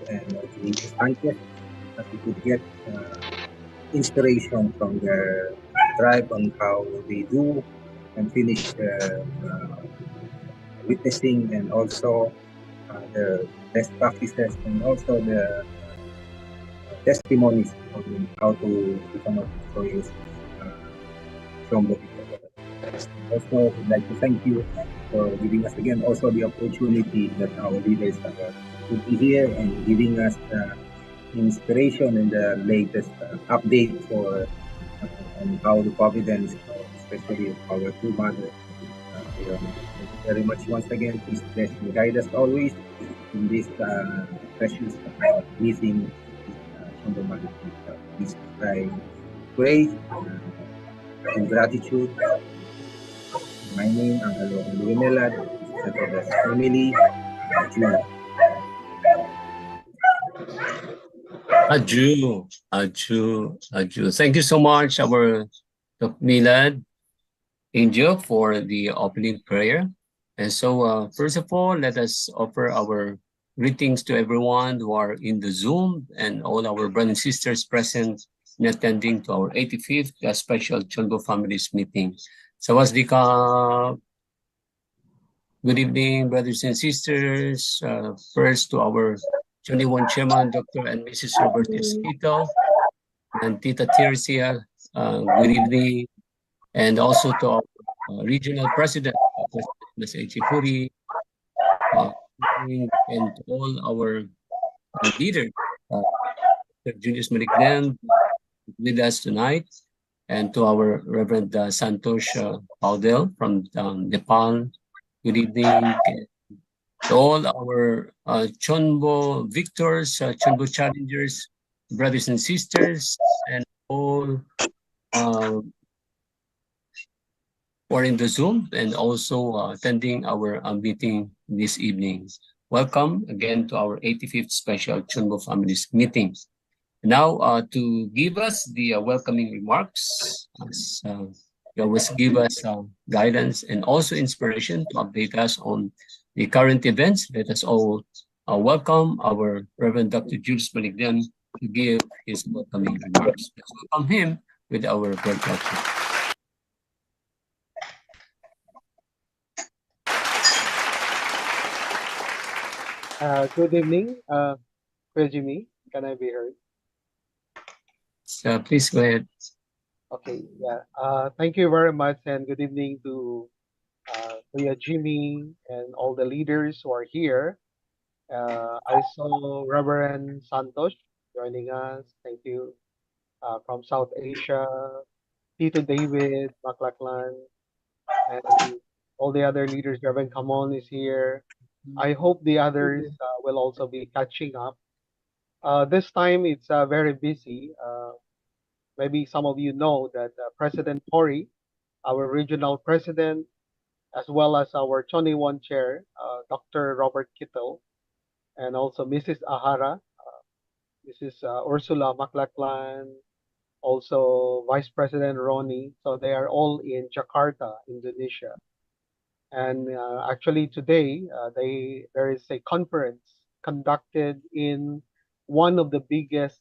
and Mrs. Sanchez, that we could get inspiration from their tribe on how they do and finish witnessing, and also the best practices, and also the testimonies on how to become a victorious CheonBo people. Also, I'd like to thank you for giving us again also the opportunity that our leaders would be here and giving us inspiration and the latest update for on how the providence, especially our two mothers. Thank you very much once again. Please bless and guide us always in this precious meeting. CheonBo Mother. Please, I pray in gratitude. My name ang Lumelad, sa the family, June. Aju. Thank you so much, our Dr. Milad Angel, for the opening prayer. And so, first of all, let us offer our greetings to everyone who are in the Zoom and all our brothers and sisters present in attending to our 85th special CheonBo Families meeting. Sawadee-ka. Good evening, brothers and sisters. First to our 21 Chairman, Dr. and Mrs. Robert Esquito, and Tita Tirsia, good evening. And also to our Regional President, Ms. H. Huri, and to all our leaders, Dr. Julius Malignan with us tonight, and to our Reverend Santosh Paudel from Nepal. Good evening. To all our CheonBo victors, CheonBo challengers, brothers and sisters, and all who are in the Zoom and also attending our meeting this evening. Welcome again to our 85th special CheonBo Families meeting. Now, to give us the welcoming remarks, you always give us guidance and also inspiration to update us on the current events. Let us all welcome our Reverend Dr. Julius Malignan to give his welcoming remarks. Let's welcome him with our broadcast. Good evening, Jimmy. Can I be heard? Please go ahead. Okay, yeah. Thank you very much, and good evening to Kuya Jimmy and all the leaders who are here. I saw Reverend Santosh joining us. Thank you. From South Asia, Tito David, Baklaklan, and all the other leaders. Reverend Kamon is here. I hope the others will also be catching up. This time it's very busy. Maybe some of you know that President Tori, our regional president, as well as our 21 chair, Dr. Robert Kittle, and also Mrs. Ahara, Mrs. Ursula Maklaklan, also Vice President Ronnie. So they are all in Jakarta, Indonesia. And actually today, there is a conference conducted in one of the biggest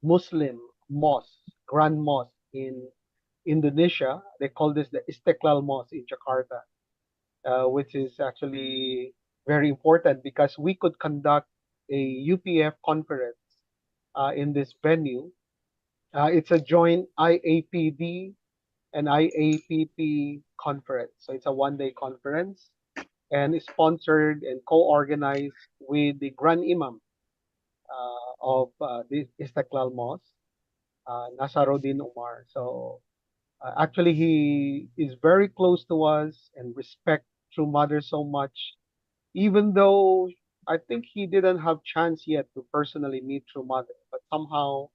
Muslim mosques, grand mosque in Indonesia. They call this the Istiqlal Mosque in Jakarta, which is actually very important because we could conduct a UPF conference in this venue. It's a joint IAPD and IAPP conference. So it's a one-day conference and it's sponsored and co-organized with the Grand Imam of the Istiqlal Mosque, Nasaruddin Umar. So actually he is very close to us and respect True Mother so much, even though I think he didn't have chance yet to personally meet True Mother, but somehow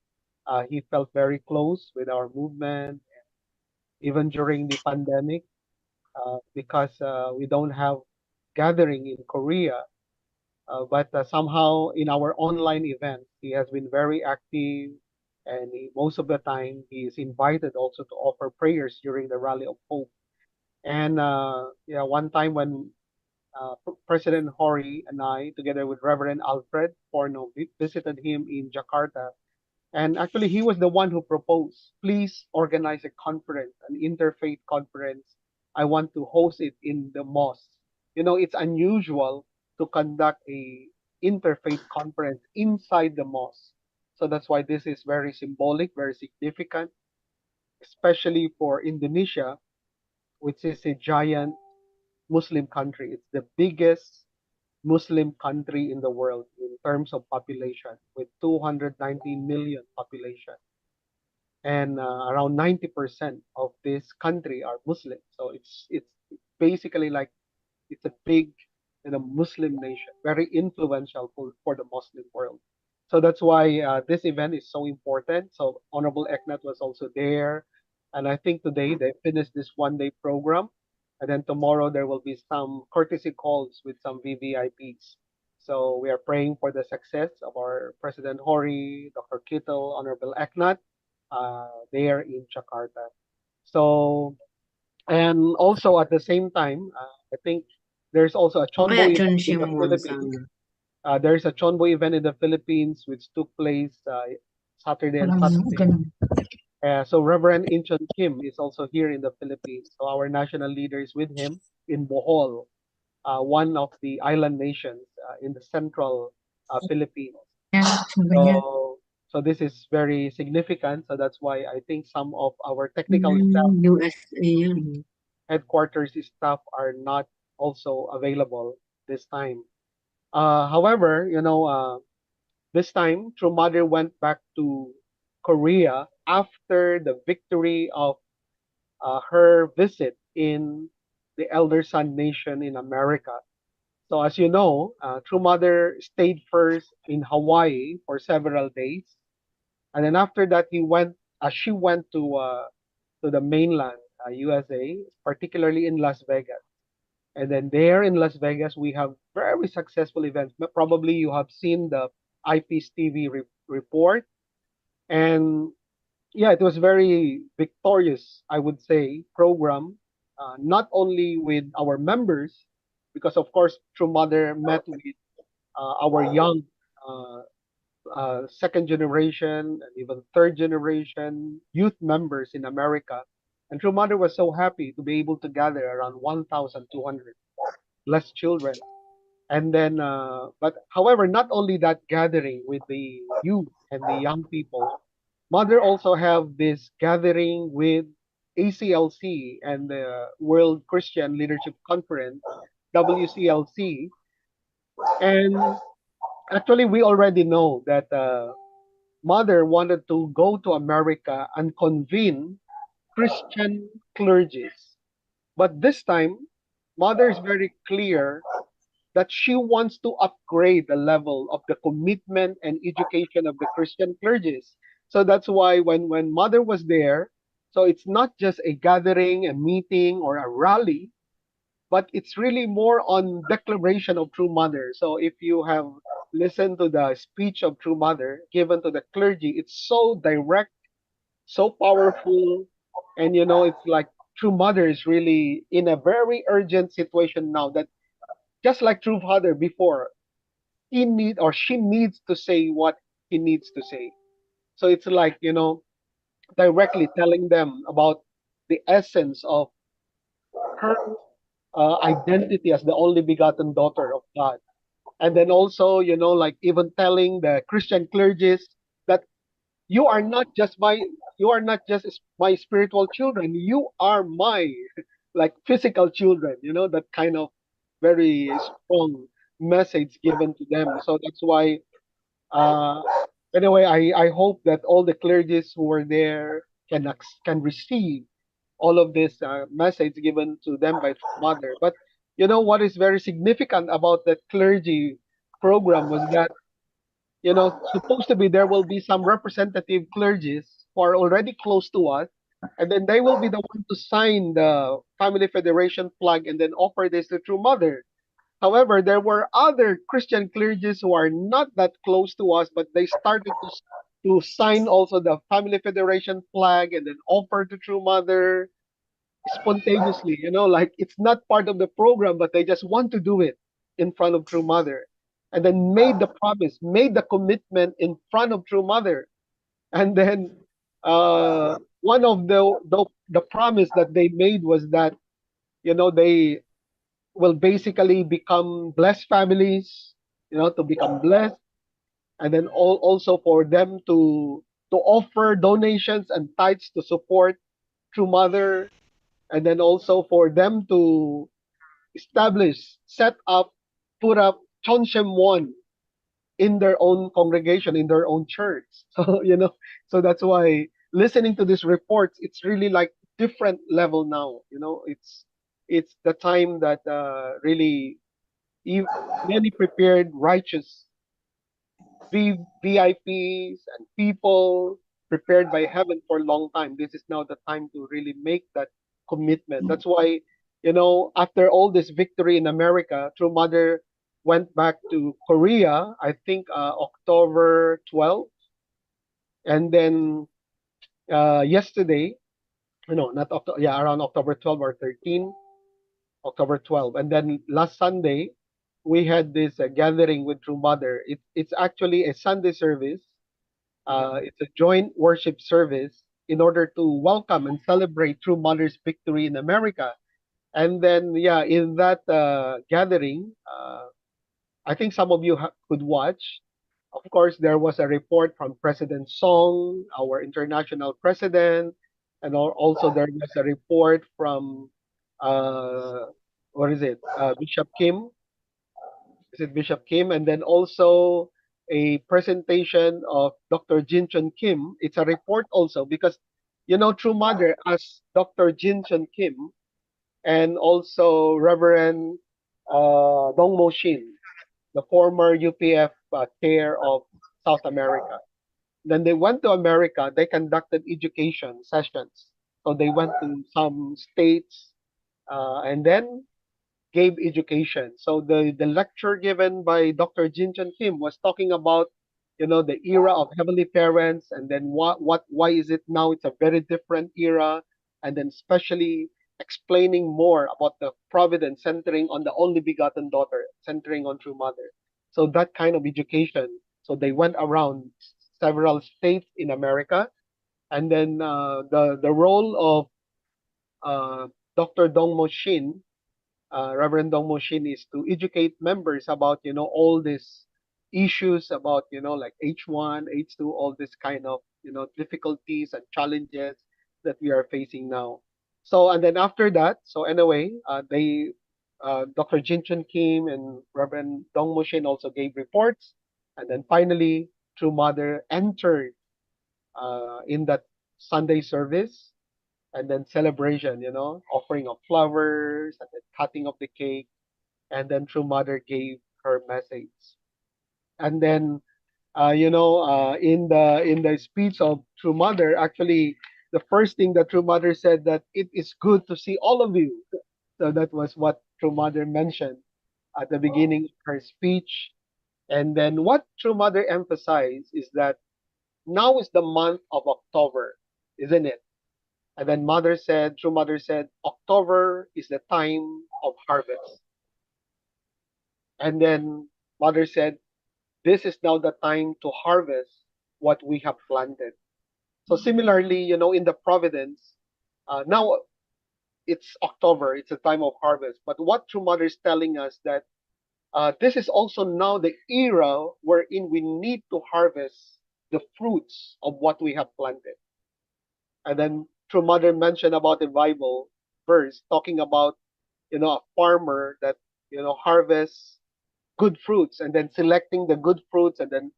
he felt very close with our movement, even during the pandemic, because we don't have gathering in Korea. But somehow in our online events, he has been very active, and most of the time he is invited also to offer prayers during the Rally of Hope. And yeah, one time when President Hori and I, together with Reverend Alfred Porno, visited him in Jakarta. And actually, he was the one who proposed, please organize a conference, an interfaith conference. I want to host it in the mosque. You know, it's unusual to conduct a interfaith conference inside the mosque. So that's why this is very symbolic, very significant, especially for Indonesia, which is a giant Muslim country. It's the biggest Muslim country in the world in terms of population, with 219 million population, and around 90% of this country are Muslim. So it's basically like it's a big Muslim nation, very influential for the Muslim world. So that's why this event is so important. So Honorable Eknat was also there. And I think today they finished this 1 day program. And then tomorrow there will be some courtesy calls with some VVIPs. So we are praying for the success of our President Hori, Dr. Kittel, Honorable Eknat, there in Jakarta. So, and also at the same time, I think there's also a Mamaya, CheonBo event John in the Shim mo Philippines. sana. There's a CheonBo event in the Philippines which took place Saturday and Parang Sunday. ganun. So Reverend Incheon Kim is also here in the Philippines. So our national leader is with him in Bohol, one of the island nations in the central Philippines. Yan, sabi niya. So so this is very significant. So that's why I think some of our technical staff, USA yan. headquarters staff are not also available this time. However, this time True Mother went back to Korea after the victory of her visit in the Elder Sun Nation in America. So as you know, True Mother stayed first in Hawaii for several days, and then after that she went to the mainland USA, particularly in Las Vegas. And then there in Las Vegas, we have very successful events. Probably you have seen the IP's TV report. And yeah, it was very victorious, I would say, program, not only with our members, because of course, True Mother met with our young uh, second generation and even third generation youth members in America. And True Mother was so happy to be able to gather around 1,200 less children. And then, but however, not only that gathering with the youth and the young people, Mother also have this gathering with ACLC and the World Christian Leadership Conference, WCLC. And actually, we already know that Mother wanted to go to America and convene Christian clergies. But this time, Mother is very clear that she wants to upgrade the level of the commitment and education of the Christian clergies. So that's why when Mother was there, so it's not just a gathering, a meeting, or a rally, but it's really more on declaration of True Mother. So if you have listened to the speech of True Mother given to the clergy, it's so direct, so powerful, and it's like True Mother is really in a very urgent situation now that just like True Father before, she needs to say what he needs to say. So it's like, directly telling them about the essence of her identity as the only begotten daughter of God. And then also, like even telling the Christian clergies that you are not just my spiritual children, you are my like physical children, that kind of very strong message given to them. So that's why uh anyway, I hope that all the clergies who were there can receive all of this message given to them by Mother. But what is very significant about that clergy program was that supposed to be there will be some representative clergies who are already close to us, and then they will be the one to sign the Family Federation flag and then offer this to True Mother. However, there were other Christian clergies who are not that close to us, but they started to sign also the Family Federation flag and then offer to True Mother. spontaneously, like it's not part of the program, but they just want to do it in front of True Mother. And then made the promise, made the commitment in front of True Mother. And then one of the promise that they made was that, they will basically become blessed families, to become blessed, and then also for them to offer donations and tithes to support True Mother, and then also for them to establish, set up, put up Chonshem in their own congregation, in their own church. So, so that's why listening to these reports, it's really like different level now. It's the time that really many prepared righteous VIPs and people prepared by heaven for a long time. This is now the time to really make that commitment. That's why, after all this victory in America, True Mother went back to Korea, I think October 12th. And then yesterday, no, not October, yeah, around October 12 or 13, October 12. And then last Sunday, we had this gathering with True Mother. It's actually a Sunday service. It's a joint worship service in order to welcome and celebrate True Mother's victory in America. And then, yeah, in that gathering, I think some of you could watch. Of course, there was a report from President Song, our international president, and also there was a report from, uh, what is it, Bishop Kim, is it Bishop Kim? And then also a presentation of Dr. Jin Chun Kim. It's a report also because, True Mother as Dr. Jin Chun Kim and also Reverend Dong Mo Shin, the former UPF chair of South America. Then they went to America. They conducted education sessions. So they went to some states, and then gave education. So the lecture given by Dr. Jin Chun Kim was talking about, the era of heavenly parents, and then why is it now it's a very different era, and then especially explaining more about the providence centering on the only begotten daughter, centering on True Mother. So that kind of education. So they went around several states in America, and then the role of Dr. Dong Mo Shin, Reverend Dong Moshin, is to educate members about, all these issues about, like H1, H2, all this kind of, difficulties and challenges that we are facing now. So, and then after that, so anyway, Dr. Jin Chun Kim and Reverend Dong Moshin also gave reports. And then finally, True Mother entered in that Sunday service, and then celebration, offering of flowers and then cutting of the cake, and then True Mother gave her message. And then, in the speech of True Mother, actually, the first thing that True Mother said that it is good to see all of you. So that was what True Mother mentioned at the beginning of her speech. And then what True Mother emphasized is that now is the month of October, isn't it? And then True Mother said, October is the time of harvest. And then Mother said, this is now the time to harvest what we have planted. So similarly, in the providence, now it's October, it's a time of harvest. But what True Mother is telling us that this is also now the era wherein we need to harvest the fruits of what we have planted. And then True Mother mentioned about the Bible verse talking about, a farmer that, harvests good fruits and then selecting the good fruits and then,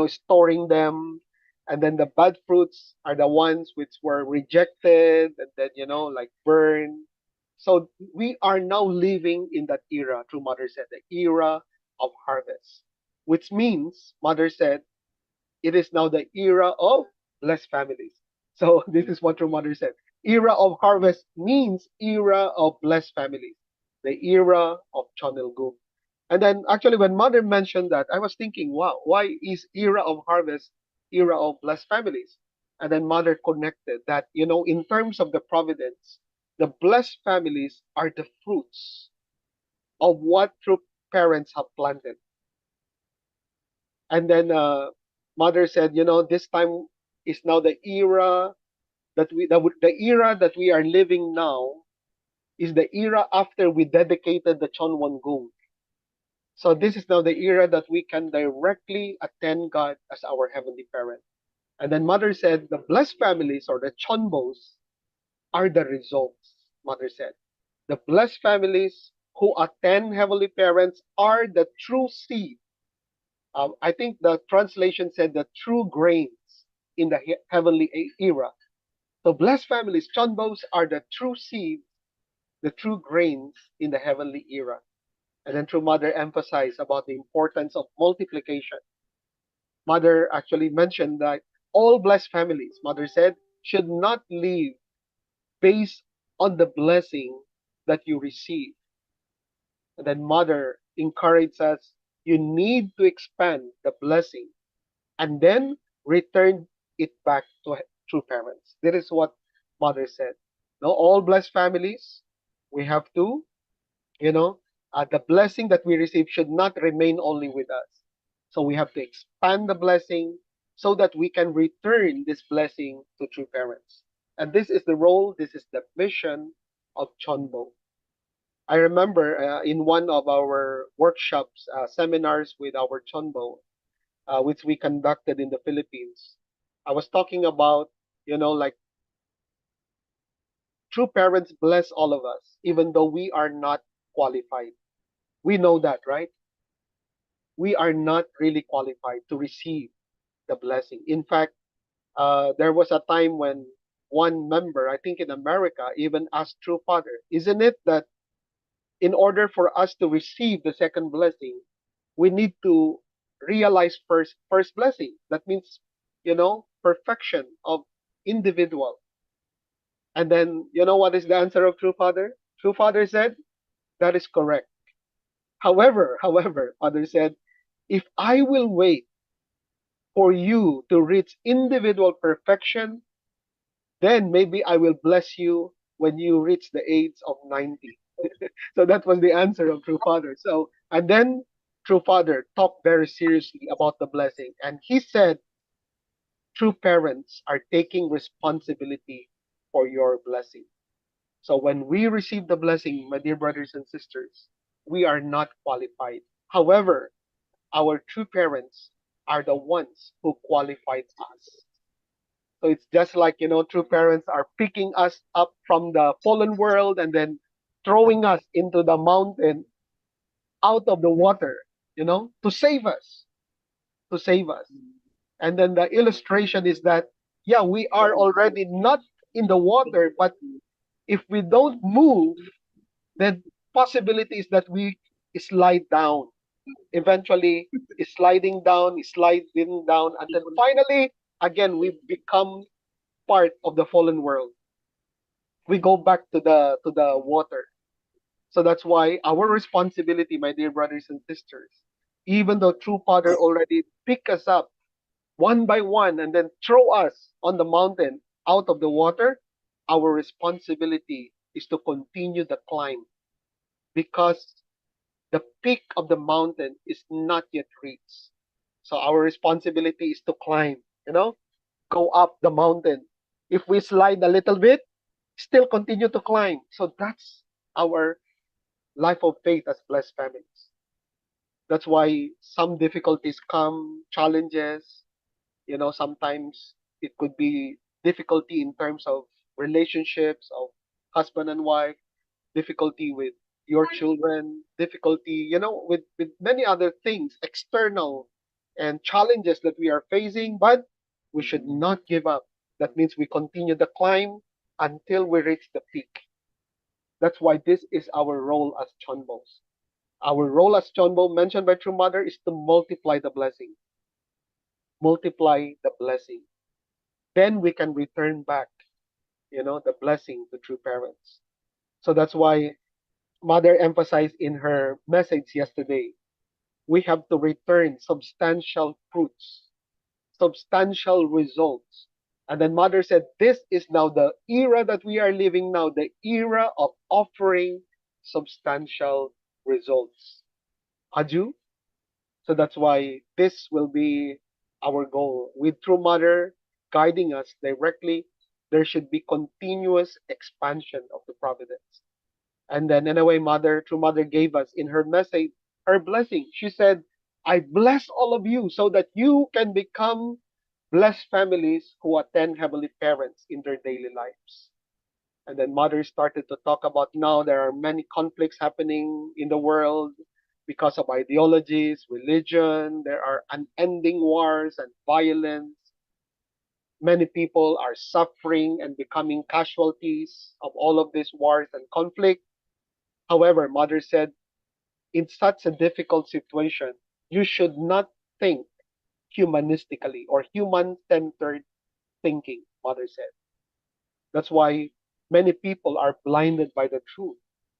storing them. And then the bad fruits are the ones which were rejected and then, like burned. So we are now living in that era, True Mother said, the era of harvest, which means, Mother said, it is now the era of blessed families. So this is what your mother said. Era of harvest means era of blessed families, the era of Chonilgum. And then actually when mother mentioned that, I was thinking, wow, why is era of harvest era of blessed families? And then mother connected that, in terms of the providence, The blessed families are the fruits of what true parents have planted. And then mother said, this time is now the era the era that we are living now is the era after we dedicated the CheonBo. So this is now the era that we can directly attend God as our heavenly parent. And then mother said the blessed families or the CheonBos are the results. Mother said the blessed families who attend heavenly parents are the true seed. I think the translation said the true grains in the heavenly era. So blessed families, CheonBos, are the true seeds, the true grains in the heavenly era. And then through mother emphasized about the importance of multiplication. Mother actually mentioned that all blessed families, mother said, should not live based on the blessing that you receive. And then mother encouraged us, you need to expand the blessing and then return it back to true parents. That is what mother said. Now, all blessed families, we have to, you know, the blessing that we receive should not remain only with us. So we have to expand the blessing so that we can return this blessing to true parents. And this is the role, this is the mission of CheonBo. I remember in one of our workshops, seminars with our CheonBo, which we conducted in the Philippines, I was talking about, like true parents bless all of us, even though we are not qualified. We know that, right? We are not really qualified to receive the blessing. In fact, there was a time when one member, I think in America, even asked True Father, isn't it that in order for us to receive the second blessing, we need to realize first blessing? That means, perfection of individual. And then, what is the answer of True Father? True Father said, that is correct. However, Father said, if I will wait for you to reach individual perfection, then maybe I will bless you when you reach the age of 90. So that was the answer of True Father. So, and then True Father talked very seriously about the blessing. And he said, true parents are taking responsibility for your blessing. So when we receive the blessing, my dear brothers and sisters, we are not qualified. However, our true parents are the ones who qualified us. So it's just like, true parents are picking us up from the fallen world and then throwing us into the mountain out of the water, to save us, to save us. And then the illustration is that, yeah, we are already not in the water, but if we don't move, then possibility is that we slide down. Eventually, sliding down, and then finally, again, we become part of the fallen world. We go back to the water. So that's why our responsibility, my dear brothers and sisters, even though true Father already pick us up one by one and then throw us on the mountain out of the water, our responsibility is to continue the climb because the peak of the mountain is not yet reached. So our responsibility is to climb, go up the mountain. If we slide a little bit, still continue to climb. So that's our life of faith as blessed families. That's why some difficulties come, challenges, sometimes it could be difficulty in terms of relationships of husband and wife, difficulty with your children, difficulty, with many other things, external and challenges that we are facing, but we should not give up. That means we continue the climb until we reach the peak. That's why this is our role as CheonBos. Our role as CheonBo, mentioned by True Mother, is to multiply the blessing. Multiply the blessing. Then we can return back, the blessing to true parents. So that's why Mother emphasized in her message yesterday, we have to return substantial fruits, substantial results And then mother said, this is now the era that we are living now, the era of offering substantial results. Aju. So that's why this will be our goal. With True Mother guiding us directly, there should be continuous expansion of the providence. And then, in a way, True Mother gave us in her message her blessing. She said, I bless all of you so that you can become blessed families who attend Heavenly Parents in their daily lives. And then Mother started to talk about now there are many conflicts happening in the world because of ideologies, religion. There are unending wars and violence. Many people are suffering and becoming casualties of all of these wars and conflict. However, Mother said, in such a difficult situation, you should not think humanistically or human centered thinking, Mother said. That's why many people are blinded by the truth.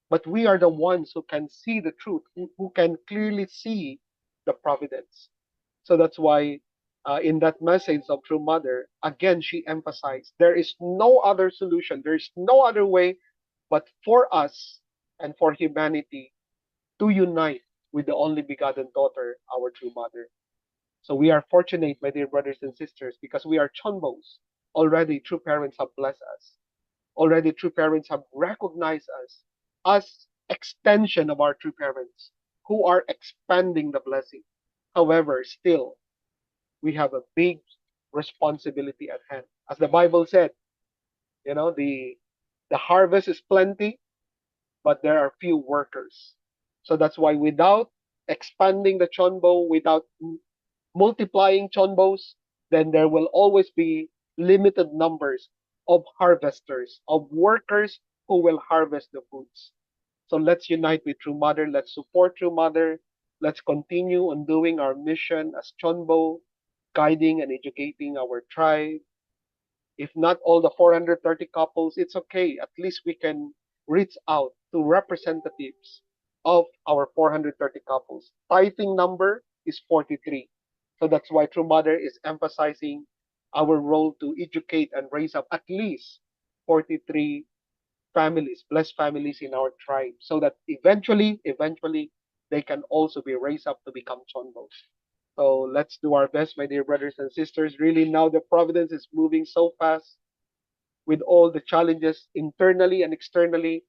But we are the ones who can see the truth, who can clearly see the providence. So that's why in that message of True Mother, again, she emphasized there is no other solution, there is no other way but for us and for humanity to unite with the only begotten daughter, our True Mother. So we are fortunate, my dear brothers and sisters, because we are CheonBos. Already, true parents have blessed us. Already, true parents have recognized us as extension of our true parents who are expanding the blessing. However, still, we have a big responsibility at hand. As the Bible said, the harvest is plenty, but there are few workers. So that's why without expanding the CheonBo, without multiplying CheonBos, then there will always be limited numbers of harvesters, of workers who will harvest the foods. So let's unite with True Mother. Let's support True Mother. Let's continue on doing our mission as CheonBo, guiding and educating our tribe. If not all the 430 couples, it's okay. At least we can reach out to representatives of our 430 couples. Tithing number is 43. So that's why True Mother is emphasizing our role to educate and raise up at least 43 families, blessed families in our tribe, so that eventually, they can also be raised up to become chonbos. So let's do our best, my dear brothers and sisters. Really, now the providence is moving so fast with all the challenges internally and externally.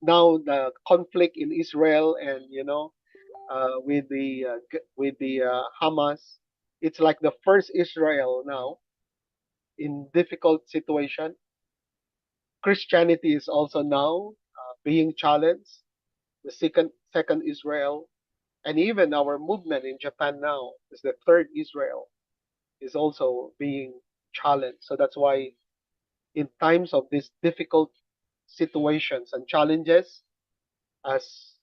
Now the conflict in Israel and with the Hamas, it's like the first Israel now in difficult situation. Christianity is also now being challenged. The second Israel, and even our movement in Japan now is the third Israel is also being challenged. So that's why in times of these difficult situations and challenges, as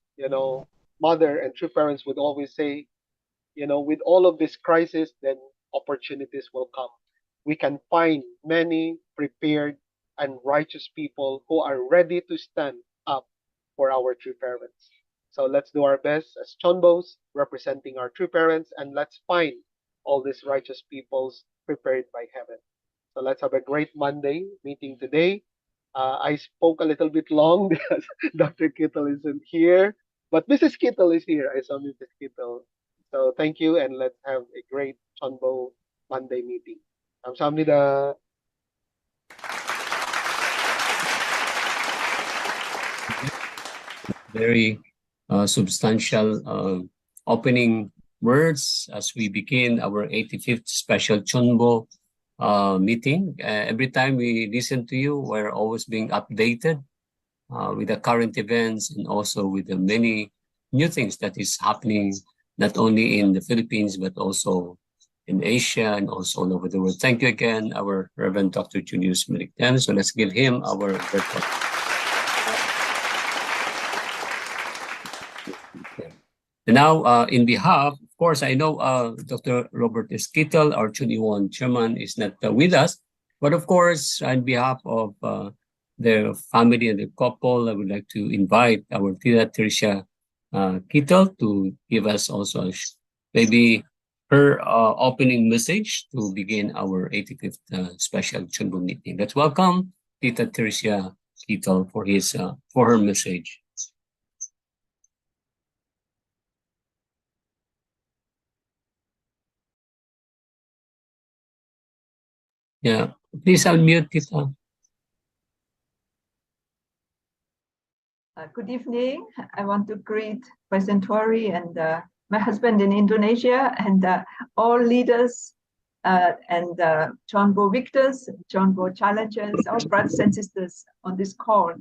mother and true parents would always say, with all of this crisis, then opportunities will come. We can find many prepared and righteous people who are ready to stand up for our true parents. So let's do our best as Chonbos representing our true parents, and let's find all these righteous peoples prepared by heaven. So let's have a great Monday meeting today. I spoke a little bit long because Dr. Kittle isn't here, but Mrs. Kittle is here. I saw Mrs. Kittle. So thank you, and let's have a great Chonbo Monday meeting. 감사합니다. Very substantial opening words as we begin our 85th special CheonBo meeting. Every time we listen to you, we're always being updated with the current events and also with the many new things that is happening not only in the Philippines but also in Asia and also all over the world. Thank you again, our Reverend Dr. Junius Milikten. So let's give him our report. And now, in behalf, of course, I know Dr. Robert Esquitel, our Chuniwon chairman, is not with us. But of course, on behalf of the family and the couple, I would like to invite our Tita Tricia Kittel to give us also maybe her opening message to begin our 85th special CheonBo meeting. Let's welcome Tita Teresa Quito for her message. Yeah, please unmute, Tita. Good evening. I want to greet President Tori and my husband in Indonesia and all leaders and CheonBo victors, CheonBo challengers, all brothers and sisters on this call.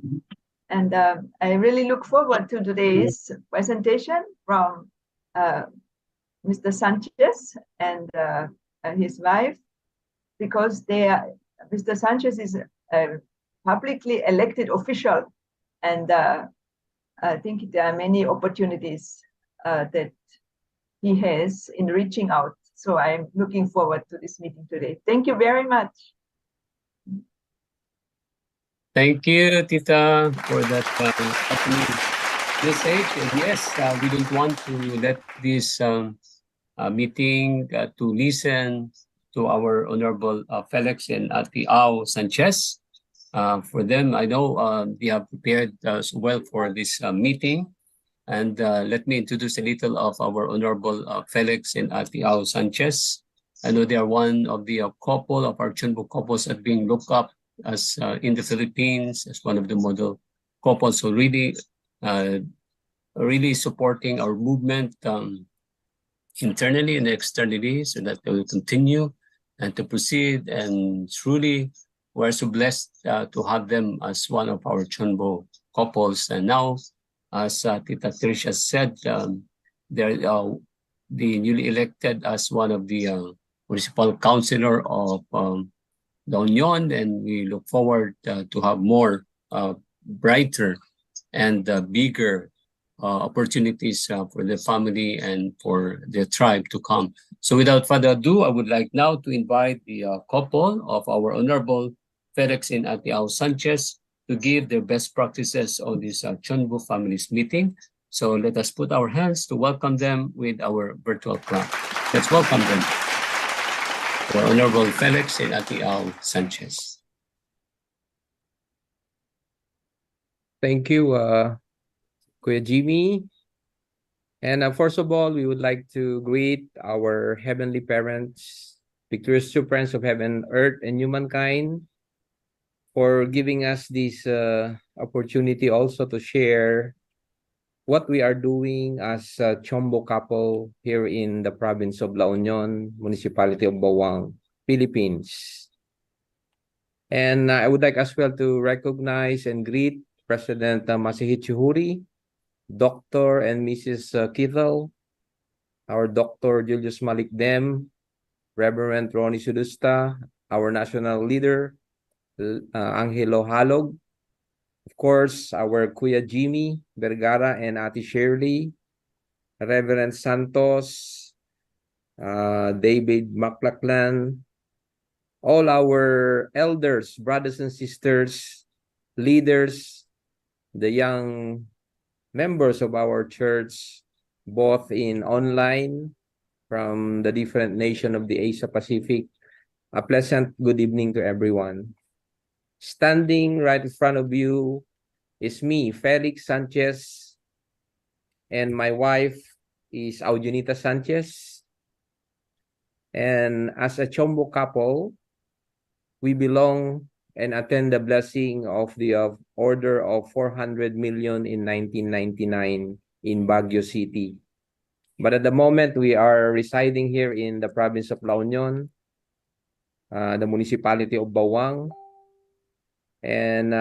And I really look forward to today's presentation from Mr. Sanchez and his wife, because Mr. Sanchez is a publicly elected official, and I think there are many opportunities that he has in reaching out. So I'm looking forward to this meeting today. Thank you very much. Thank you, Tita, for that opening message. And yes, we don't want to let this meeting to listen to our Honorable Felix and Ati Au Sanchez. For them, I know they have prepared well for this meeting. And let me introduce a little of our Honorable Felix and Ati Au Sanchez. I know they are one of the couple of our CheonBo couples that being looked up as in the Philippines as one of the model couples. So really supporting our movement internally and externally, so that they will continue and to proceed. And truly, we're so blessed to have them as one of our CheonBo couples. And now, as Tita Tricia said, they're the newly elected as one of the municipal councilor of La Union, and we look forward to have more brighter and bigger opportunities for the family and for the tribe to come. So without further ado, I would like now to invite the couple of our Honorable Felix and Ati Au Sanchez to give their best practices on this CheonBo Families meeting. So let us put our hands to welcome them with our virtual clap. Let's welcome them. Our Honorable Felix and Ati Au Sanchez. Thank you, Kuya Jimmy. And first of all, we would like to greet our heavenly parents, victorious friends of heaven, earth, and humankind, for giving us this opportunity also to share what we are doing as a CheonBo couple here in the province of La Union, municipality of Bawang, Philippines. And I would like as well to recognize and greet President Masahito Huri, Dr. and Mrs. Kithel, our Dr. Julius Malik Dem, Reverend Ronnie Sudusta, our national leader, Angelo Halog, of course, our Kuya Jimmy Vergara and Ati Shirley, Reverend Santos, David Maclaclan, all our elders, brothers and sisters, leaders, the young members of our church, both in online from the different nation of the Asia Pacific. A pleasant good evening to everyone. Standing right in front of you is me, Felix Sanchez, and my wife is Audionita Sanchez. And as a CheonBo couple, we belong and attend the blessing of the Order of 400 million in 1999 in Baguio City. But at the moment, we are residing here in the province of La Union, the municipality of Bawang. And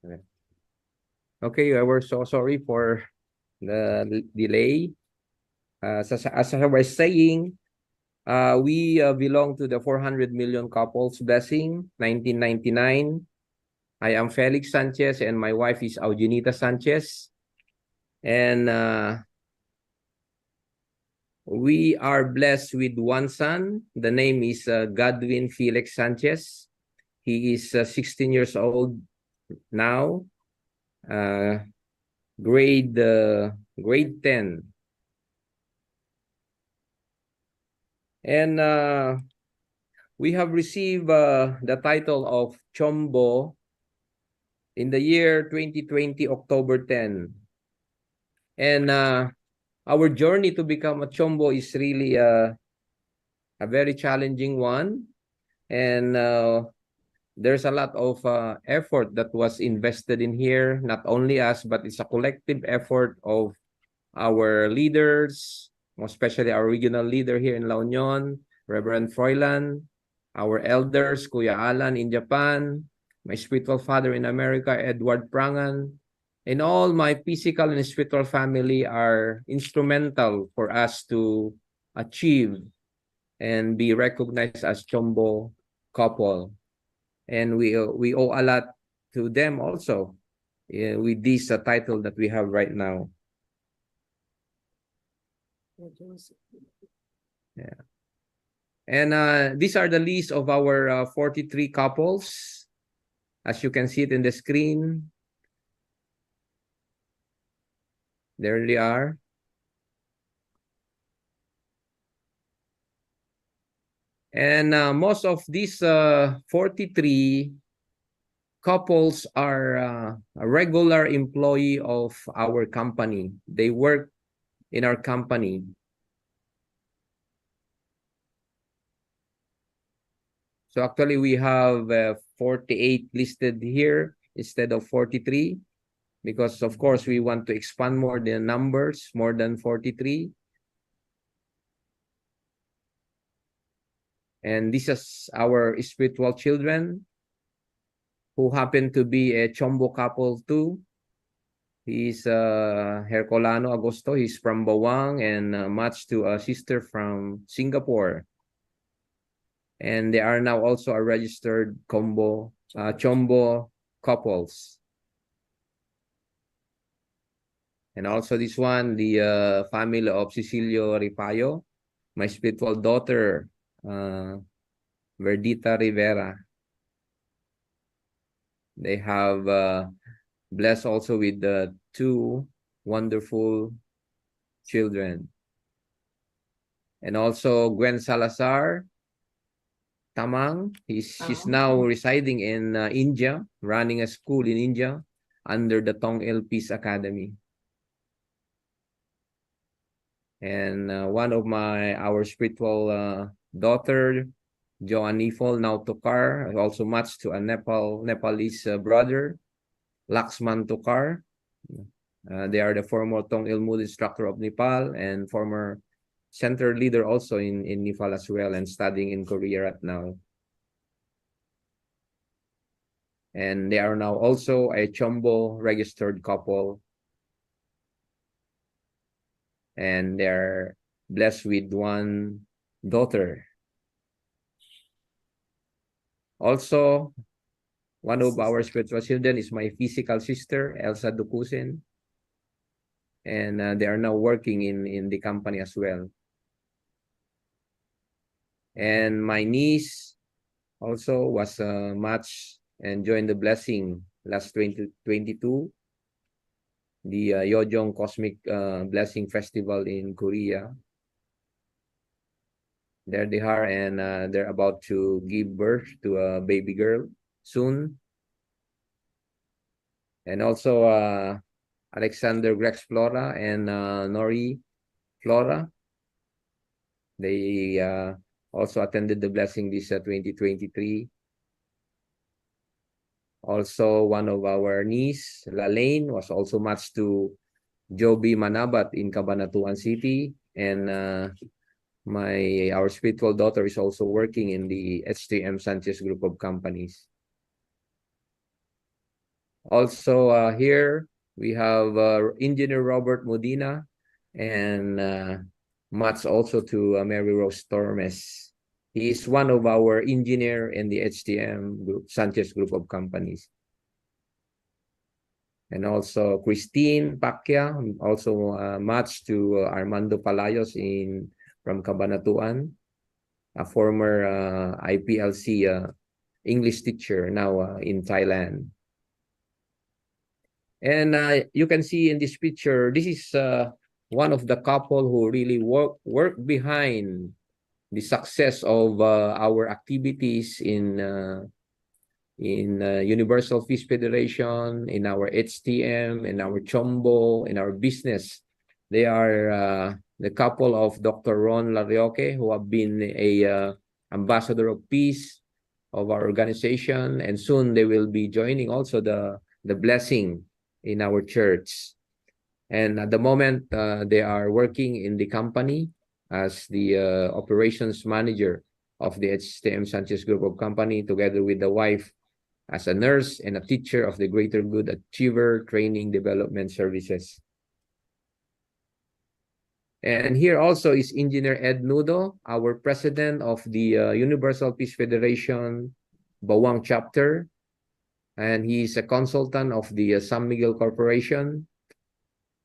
Okay, we're so sorry for the delay. As I was saying, we belong to the 400 million couples blessing, 1999. I am Felix Sanchez and my wife is Eugenita Sanchez. And we are blessed with one son. The name is Godwin Felix Sanchez. He is 16 years old now, grade 10. And we have received the title of CheonBo in the year 2020, October 10. And our journey to become a CheonBo is really a very challenging one. And there's a lot of effort that was invested in here, not only us, but it's a collective effort of our leaders, especially our regional leader here in La Union, Reverend Froilan, our elders, Kuya Alan in Japan, my spiritual father in America, Edward Prangan, and all my physical and spiritual family are instrumental for us to achieve and be recognized as CheonBo couple. And we owe a lot to them also with this title that we have right now. Yeah. And these are the list of our 43 couples. As you can see it in the screen. There they are. And most of these 43 couples are a regular employee of our company. They work in our company. So actually we have 48 listed here instead of 43 because of course we want to expand more the numbers, more than 43. And this is our spiritual children who happen to be a CheonBo couple too. He's Hercolano Agosto. He's from Bawang and matched to a sister from Singapore. And they are now also a registered CheonBo couples. And also this one, the family of Cecilio Ripayo, my spiritual daughter, Verdita Rivera. They have blessed also with the two wonderful children. And also Gwen Salazar Tamang. She's now residing in India, running a school in India under the Tong Il Peace Academy. And one of our spiritual daughter, Joanifol Nautokar, also matched to a Nepalese brother, Laxman Tokar. They are the former Tong Ilmud instructor of Nepal and former center leader also in Nepal as well and studying in Korea right now. And they are now also a CheonBo registered couple. And they're blessed with one daughter. Also, one of our spiritual children is my physical sister, Elsa Dukusin. And they are now working in the company as well. And my niece also was matched and joined the blessing last 2022, the Yojong Cosmic Blessing Festival in Korea. There they are, and they're about to give birth to a baby girl soon. And also Alexander Grex Flora and Nori Flora. They also attended the blessing this 2023. Also, one of our niece, Lalaine, was also matched to Joby Manabat in Cabanatuan City. And our spiritual daughter is also working in the H3M Sanchez group of companies. Also here we have Engineer Robert Modina and much also to Mary Rose Tormes. He is one of our engineer in the HTM group, Sanchez Group of Companies. And also Christine Pacquiao, also much to Armando Palayos from Cabanatuan, a former IPLC English teacher now in Thailand. And you can see in this picture, this is one of the couple who really work behind the success of our activities in Universal Fish Federation, in our HTM, in our CheonBo, in our business. They are the couple of Dr. Ron Larioque, who have been a ambassador of peace of our organization, and soon they will be joining also the blessing in our church. And at the moment, they are working in the company as the operations manager of the HTM Sanchez Group of Company, together with the wife as a nurse and a teacher of the Greater Good Achiever Training Development Services. And here also is Engineer Ed Nudo, our president of the Universal Peace Federation Bawang chapter. And he's a consultant of the San Miguel Corporation,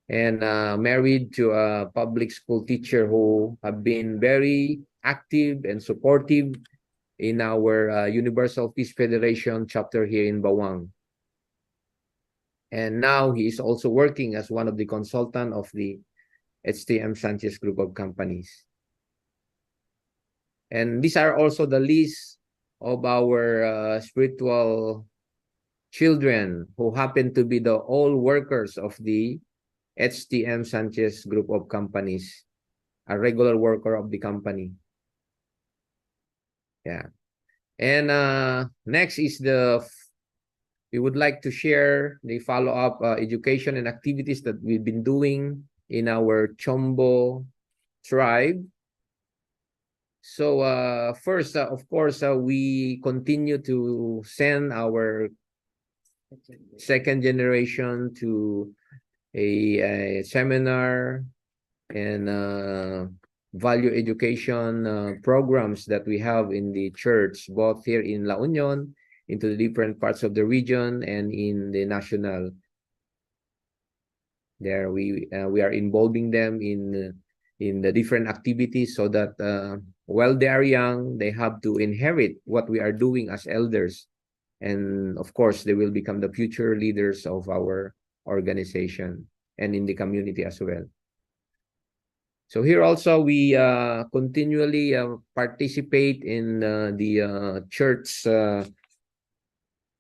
and married to a public school teacher who have been very active and supportive in our Universal Peace Federation chapter here in Bawang. And now he is also working as one of the consultant of the HTM Sanchez Group of Companies. And these are also the list of our spiritual children who happen to be the all workers of the HTM Sanchez Group of Companies, a regular worker of the company. Yeah. And next is we would like to share the follow-up education and activities that we've been doing in our CheonBo tribe. So first, of course, we continue to send our second generation to a seminar and value education programs that we have in the church, both here in La Union, into the different parts of the region, and in the national. There we are involving them in the different activities, so that while they are young, they have to inherit what we are doing as elders, and of course they will become the future leaders of our organization and in the community as well. So here also we continually participate in the church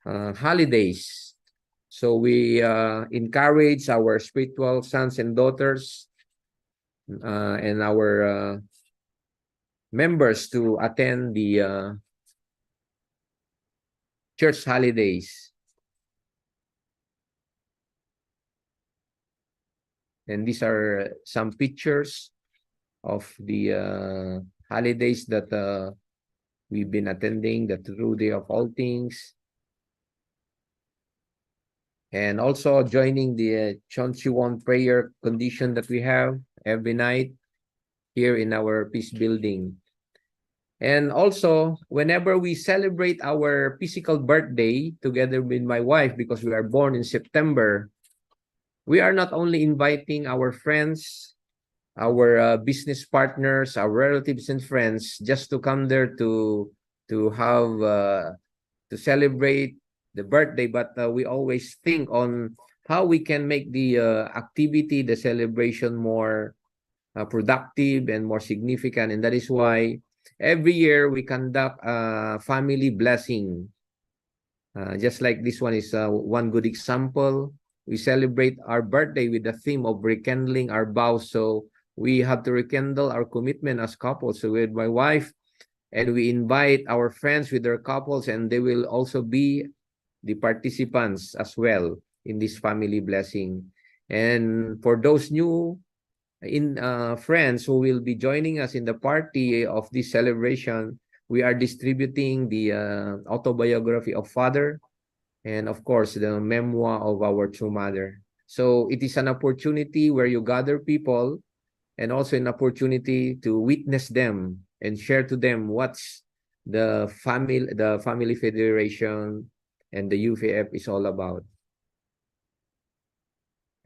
holidays. So we encourage our spiritual sons and daughters and our members to attend the church holidays. And these are some pictures of the holidays that we've been attending, the True Day of All Things, and also joining the Cheonchiwon prayer condition that we have every night here in our peace building. And also, whenever we celebrate our physical birthday together with my wife, because we are born in September, we are not only inviting our friends, our business partners, our relatives and friends, just to come there to have to celebrate the birthday, but we always think on how we can make the activity, the celebration more productive and more significant. And that is why every year we conduct a family blessing. Just like this one is one good example. We celebrate our birthday with the theme of rekindling our vows. So we have to rekindle our commitment as couples. So with my wife, and we invite our friends with their couples, and they will also be the participants as well in this family blessing. And for those new friends who will be joining us in the party of this celebration, we are distributing the autobiography of Father, and of course, the memoir of our true mother. So it is an opportunity where you gather people and also an opportunity to witness them and share to them what's the family federation and the UFF is all about.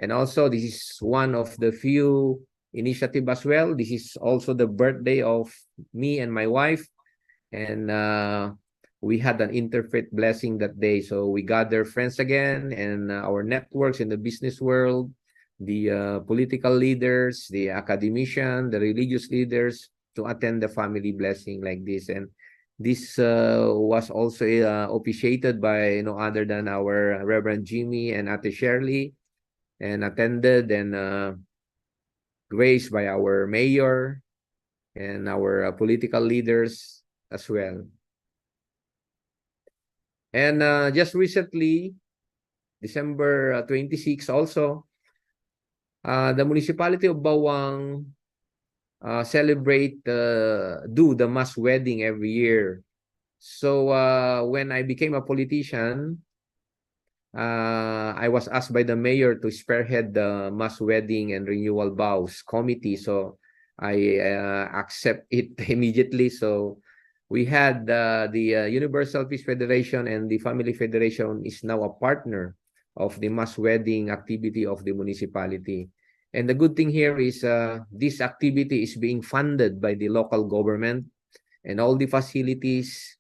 And also, this is one of the few initiative as well. This is also the birthday of me and my wife, and we had an interfaith blessing that day. So we gather friends again and our networks in the business world, the political leaders, the academician, the religious leaders to attend the family blessing like this. And this was also officiated by no other than our Reverend Jimmy and Ate Shirley, and attended and graced by our mayor and our political leaders as well. And just recently, December 26 also, the municipality of Bawang do the mass wedding every year. So when I became a politician, I was asked by the mayor to spearhead the mass wedding and renewal vows committee. So I accept it immediately. So we had the Universal Peace Federation and the Family Federation is now a partner of the mass wedding activity of the municipality. And the good thing here is this activity is being funded by the local government, and all the facilities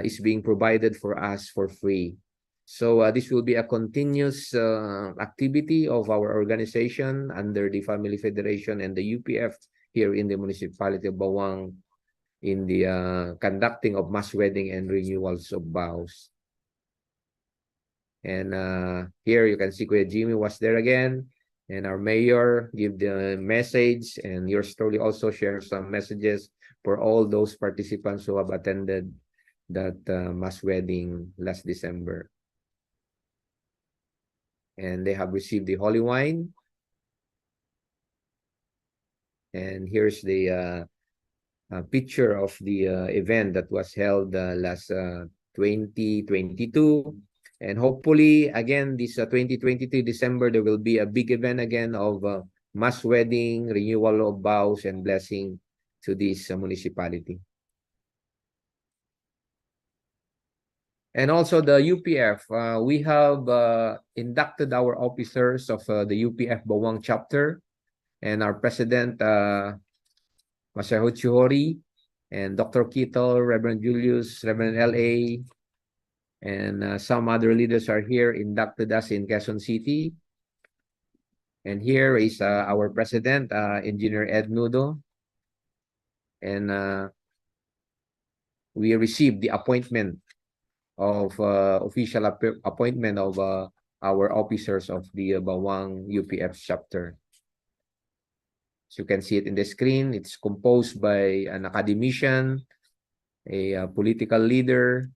is being provided for us for free. So this will be a continuous activity of our organization under the Family Federation and the UPF here in the municipality of Bawang in the conducting of mass wedding and renewals of vows. And here you can see Kuya Jimmy was there again, and our mayor give the message, and yours truly also share some messages for all those participants who have attended that mass wedding last December. And they have received the holy wine. And here's the picture of the event that was held last 2022. And hopefully, again, this 2023 December, there will be a big event again of mass wedding, renewal of vows, and blessing to this municipality. And also the UPF, we have inducted our officers of the UPF Bawang chapter, and our president, Masaho Chihori, and Dr. Kito, Reverend Julius, Reverend L.A., and some other leaders are here, inducted us in Quezon City. And here is our president, Engineer Ed Nudo. And we received the appointment of official appointment of our officers of the Bawang UPF chapter. As you can see it in the screen, it's composed by an academician, a political leader,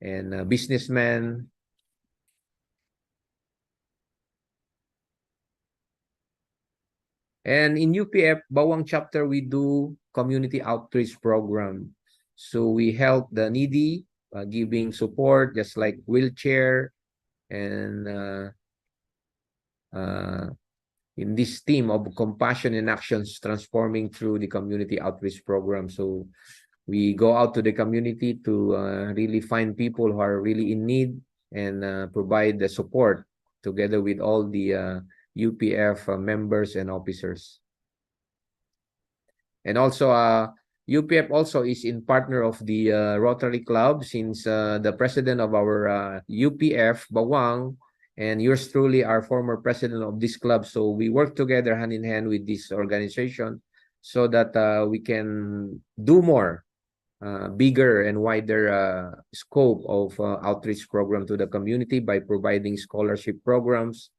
and a businessman. And in UPF Bawang chapter, we do community outreach program. So we help the needy, giving support, just like wheelchair, and in this theme of compassion and actions transforming through the community outreach program. So we go out to the community to really find people who are really in need and provide the support together with all the UPF members and officers. And also UPF also is in partner of the Rotary Club, since the president of our UPF Bawang and yours truly are former president of this club. So we work together hand in hand with this organization so that we can do more, bigger and wider scope of outreach program to the community by providing scholarship programs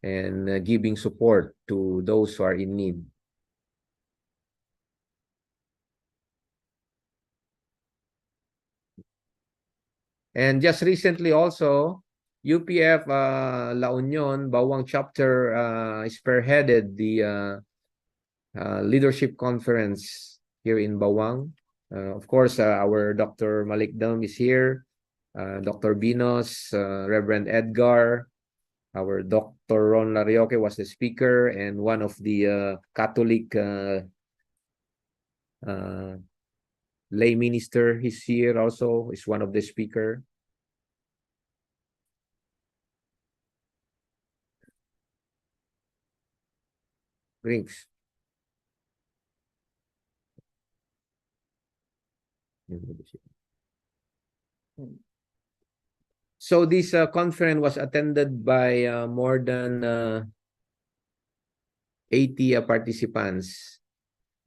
and giving support to those who are in need. And just recently also, UPF La Union Bawang chapter spearheaded the leadership conference here in Bawang. Of course, our Dr. Malik Dam is here, Dr. Binos, Reverend Edgar, our Dr. Ron Larioque was the speaker, and one of the Catholic lay minister is here also, is one of the speaker. Drinks. So this conference was attended by more than 80 participants.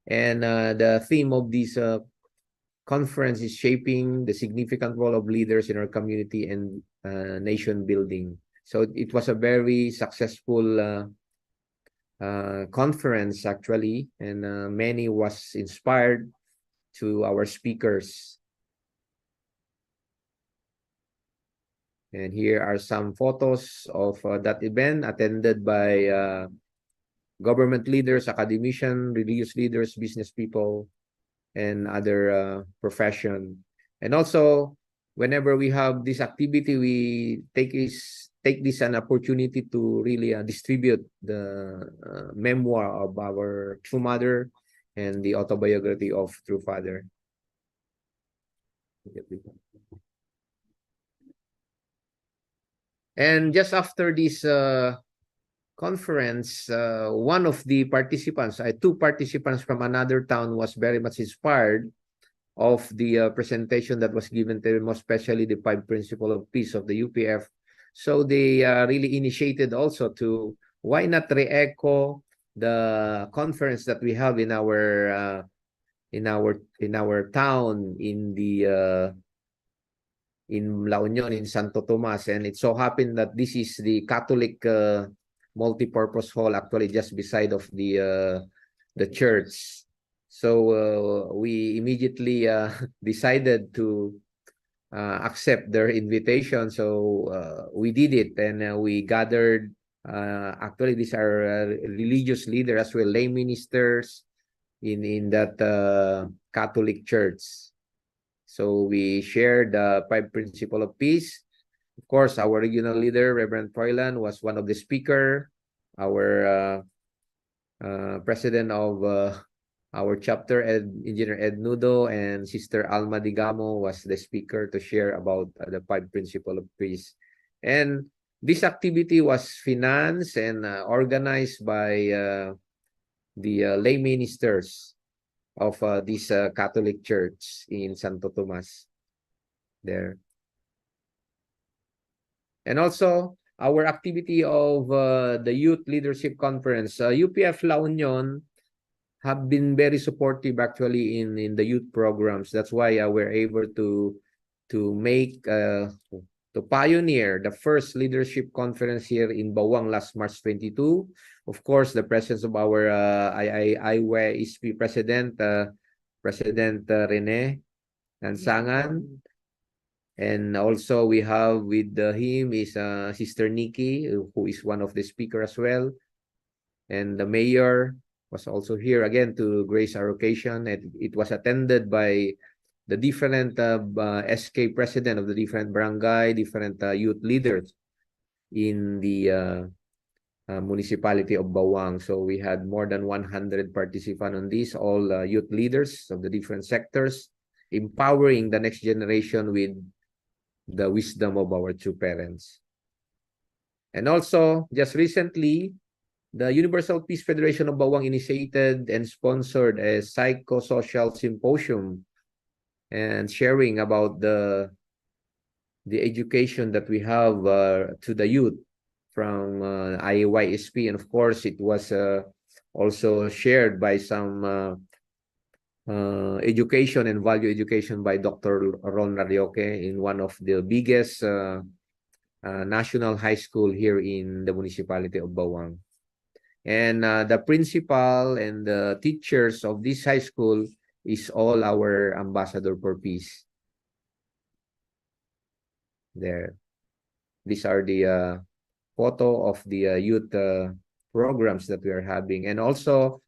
And the theme of this conference is shaping the significant role of leaders in our community and nation building. So it was a very successful conference actually, and many was inspired to our speakers. And here are some photos of that event attended by government leaders, academicians, religious leaders, business people, and other profession. And also, whenever we have this activity, we take this an opportunity to really distribute the memoir of our true mother and the autobiography of true father. And just after this conference, one of the participants, two participants from another town was very much inspired of the presentation that was given to them, especially the 5 principles of peace of the UPF. So they really initiated also to, why not re-echo the conference that we have in our town in the in La Union, in Santo Tomas. And it so happened that this is the Catholic multi-purpose hall, actually just beside of the church. So we immediately decided to accept their invitation. So we did it, and we gathered. Actually, these are religious leaders as well, lay ministers in that Catholic church. So we shared the 5 principles of peace. Of course, our regional leader, Reverend Froilan, was one of the speaker. Our president of our chapter, Engineer Ed Nudo, and Sister Alma Digamo was the speaker to share about the 5 principles of peace. And this activity was financed and organized by the lay ministers of this Catholic church in Santo Tomas there. And also, our activity of the Youth Leadership Conference, UPF La Union have been very supportive actually in the youth programs. That's why we're able to make, to pioneer the first leadership conference here in Bawang last March 22. Of course, the presence of our IYSP President, President Rene Nansangan. And also we have with him is Sister Nikki, who is one of the speakers as well. And the mayor was also here again to grace our occasion. It was attended by the different SK president of the different barangay, different youth leaders in the municipality of Bawang. So we had more than 100 participants on this, all youth leaders of the different sectors, empowering the next generation with the wisdom of our true parents. And also, just recently, the Universal Peace Federation of Bawang initiated and sponsored a psychosocial symposium and sharing about the education that we have to the youth from IYSP. And of course, it was also shared by some education and value education by Dr. Ron Larioque in one of the biggest national high school here in the municipality of Bawang. And the principal and the teachers of this high school is all our ambassador for peace. There. These are the photo of the youth programs that we are having. And also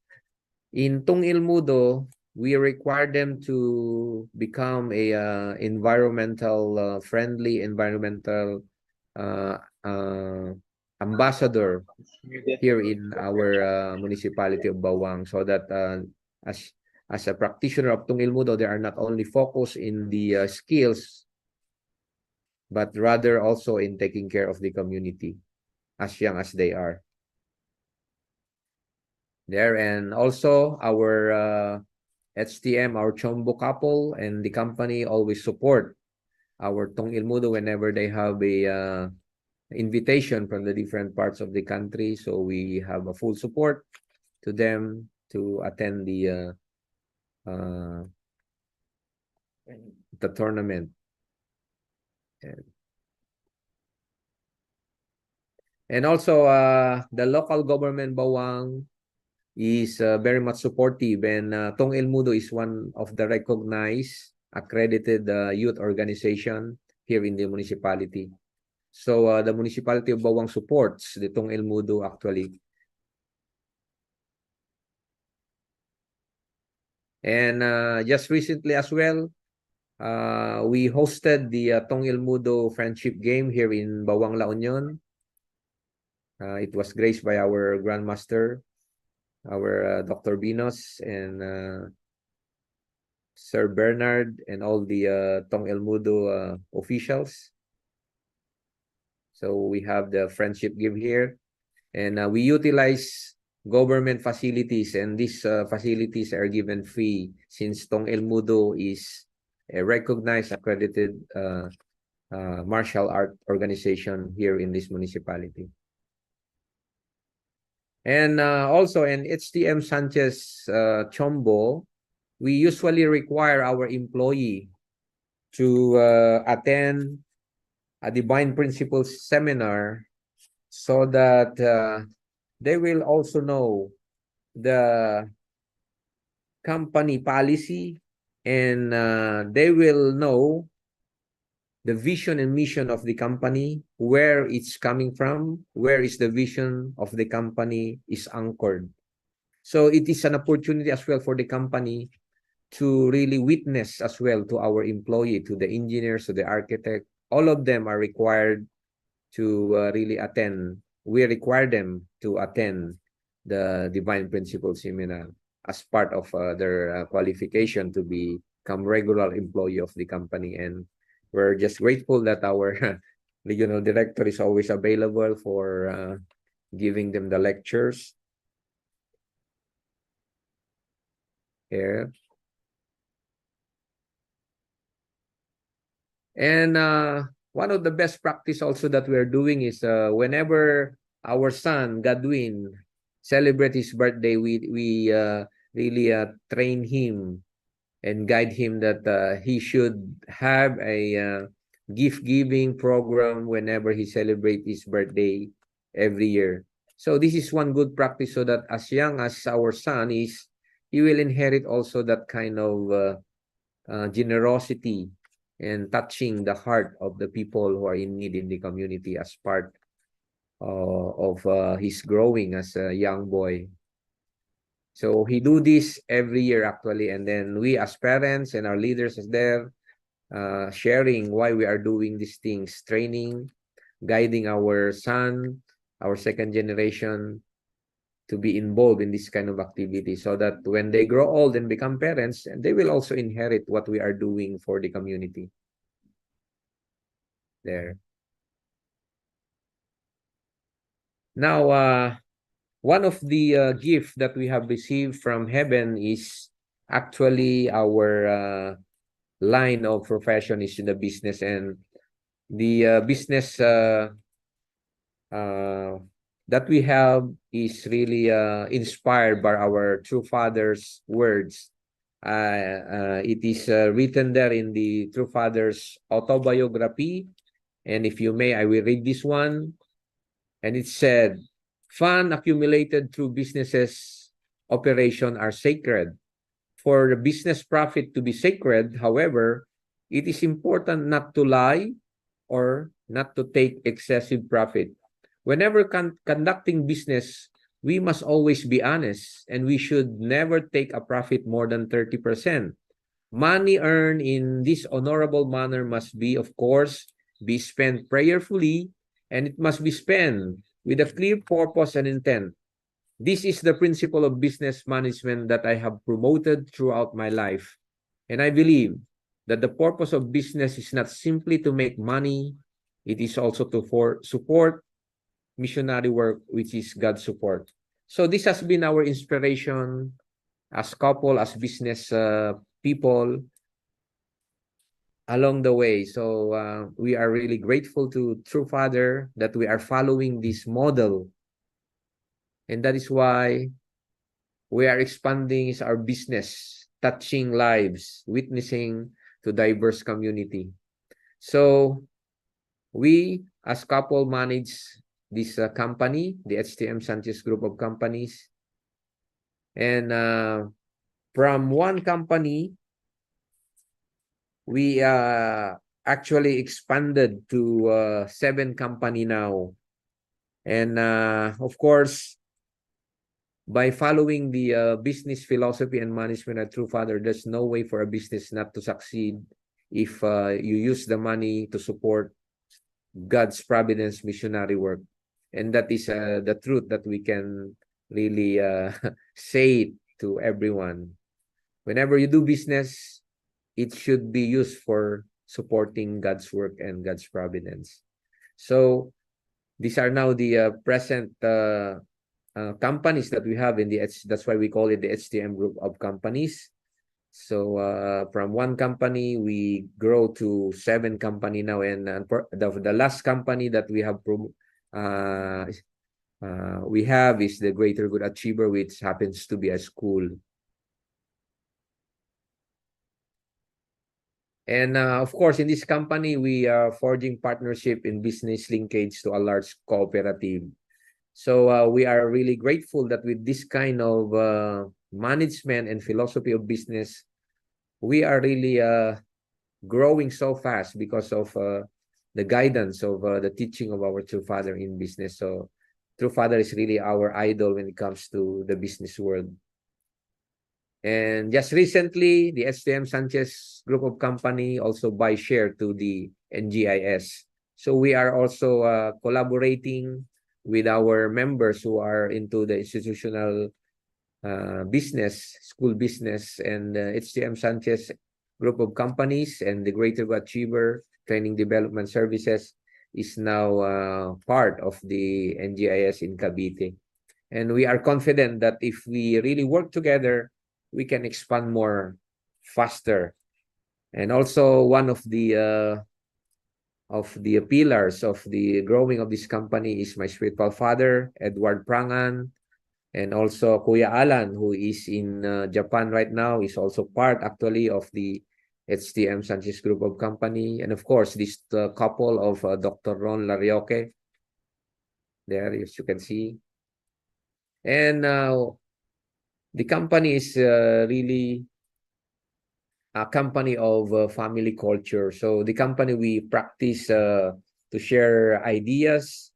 in Tung Ilmudo, we require them to become a environmental friendly environmental uh, uh, ambassador here in our municipality of Bawang, so that as as a practitioner of Tung Ilmudo, they are not only focused in the skills, but rather also in taking care of the community as young as they are. There, and also our HTM, our CheonBo couple and the company always support our Tung Ilmudo whenever they have a invitation from the different parts of the country. So we have a full support to them to attend uh, the tournament. And also the local government Bawang is very much supportive, and Tung Ilmudo is one of the recognized accredited youth organization here in the municipality. So the municipality of Bawang supports the Tung Ilmudo actually. And just recently as well, we hosted the Tung Ilmudo Friendship Game here in Bawang La Union. It was graced by our Grandmaster, our Dr. Binos, and Sir Bernard, and all the Tung Ilmudo officials. So we have the friendship game here, and we utilize government facilities, and these facilities are given free since Tung Ilmudo is a recognized accredited martial art organization here in this municipality. And also in HTM Sanchez CheonBo, we usually require our employee to attend a Divine Principles seminar so that they will also know the company policy, and they will know the vision and mission of the company, where it's coming from, where is the vision of the company is anchored. So it is an opportunity as well for the company to really witness as well to our employee, to the engineers, to the architect. All of them are required to really attend. We require them to attend the Divine Principles Seminar as part of their qualification to become regular employee of the company. And we're just grateful that our regional director is always available for giving them the lectures here. And one of the best practice also that we're doing is whenever our son Godwin celebrate his birthday, we really train him and guide him that he should have a gift giving program whenever he celebrate his birthday every year. So this is one good practice, so that as young as our son is, he will inherit also that kind of generosity and touching the heart of the people who are in need in the community as part of his growing as a young boy. So he do this every year actually, and then we as parents and our leaders is there sharing why we are doing these things, training, guiding our son, our second generation to be involved in this kind of activity, so that when they grow old and become parents, they will also inherit what we are doing for the community. There. Now, one of the gifts that we have received from heaven is actually our line of profession is in the business, and the business that we have is really inspired by our true father's words. It is written there in the true father's autobiography, and if you may, I will read this one. And it said, "Fund accumulated through businesses operation are sacred. For the business profit to be sacred, however, it is important not to lie or not to take excessive profit. Whenever conducting business, we must always be honest, and we should never take a profit more than 30%. Money earned in this honorable manner must be, of course, be spent prayerfully, and it must be spent with a clear purpose and intent. This is the principle of business management that I have promoted throughout my life. And I believe that the purpose of business is not simply to make money, it is also to support missionary work, which is God's support. So this has been our inspiration as couple, as business people along the way. So we are really grateful to True Father that we are following this model. And that is why we are expanding our business, touching lives, witnessing to diverse community. So we as couple manage this company, the HTM Sanchez Group of Companies. And from one company, we actually expanded to 7 company now. And of course, by following the business philosophy and management at True Father, there's no way for a business not to succeed if you use the money to support God's providence missionary work. And that is the truth that we can really say to everyone. Whenever you do business, it should be used for supporting God's work and God's providence. So these are now the present companies that we have in the that's why we call it the HTM group of companies. So from one company we grow to 7 company now, and the last company that we have is the Greater Good Achiever, which happens to be a school. And of course, in this company, we are forging partnership in business linkage to a large cooperative. So we are really grateful that with this kind of management and philosophy of business, we are really growing so fast because of the guidance of the teaching of our True Father in business. So True Father is really our idol when it comes to the business world. And just recently, the STM Sanchez Group of Company also buy share to the NGIS. So we are also collaborating with our members who are into the institutional business, school business, and HTM Sanchez Group of Companies and the Greater Achiever Training Development Services is now part of the NGIS in Cavite. And we are confident that if we really work together, we can expand more faster. And also one of the pillars of the growing of this company is my spiritual father, Edward Prangan, and also Kuya Alan, who is in Japan right now, is also part actually of the HTM Sanchez Group of Company. And of course, this couple of Dr. Ron Larioque, there, as you can see. And the company is really a company of family culture. So the company, we practice to share ideas,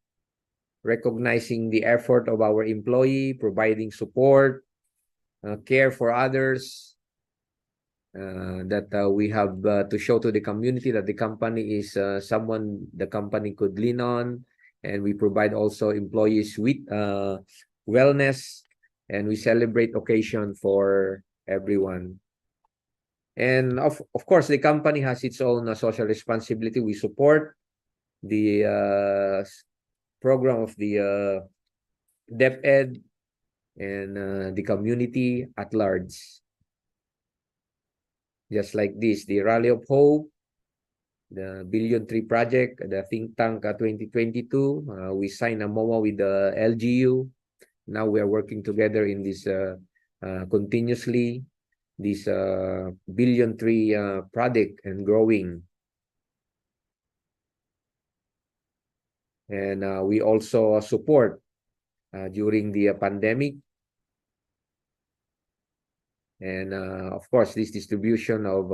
recognizing the effort of our employee, providing support, care for others, that we have to show to the community that the company is someone the company could lean on. And we provide also employees with wellness, and we celebrate occasion for everyone. And of course, the company has its own social responsibility. We support the program of the DepEd and the community at large. Just like this, the Rally of Hope, the Billion Tree Project, the Think Tank 2022, we signed a MOA with the LGU. Now we are working together in this continuously, this Billion Tree project and growing. And we also support during the pandemic. And of course, this distribution of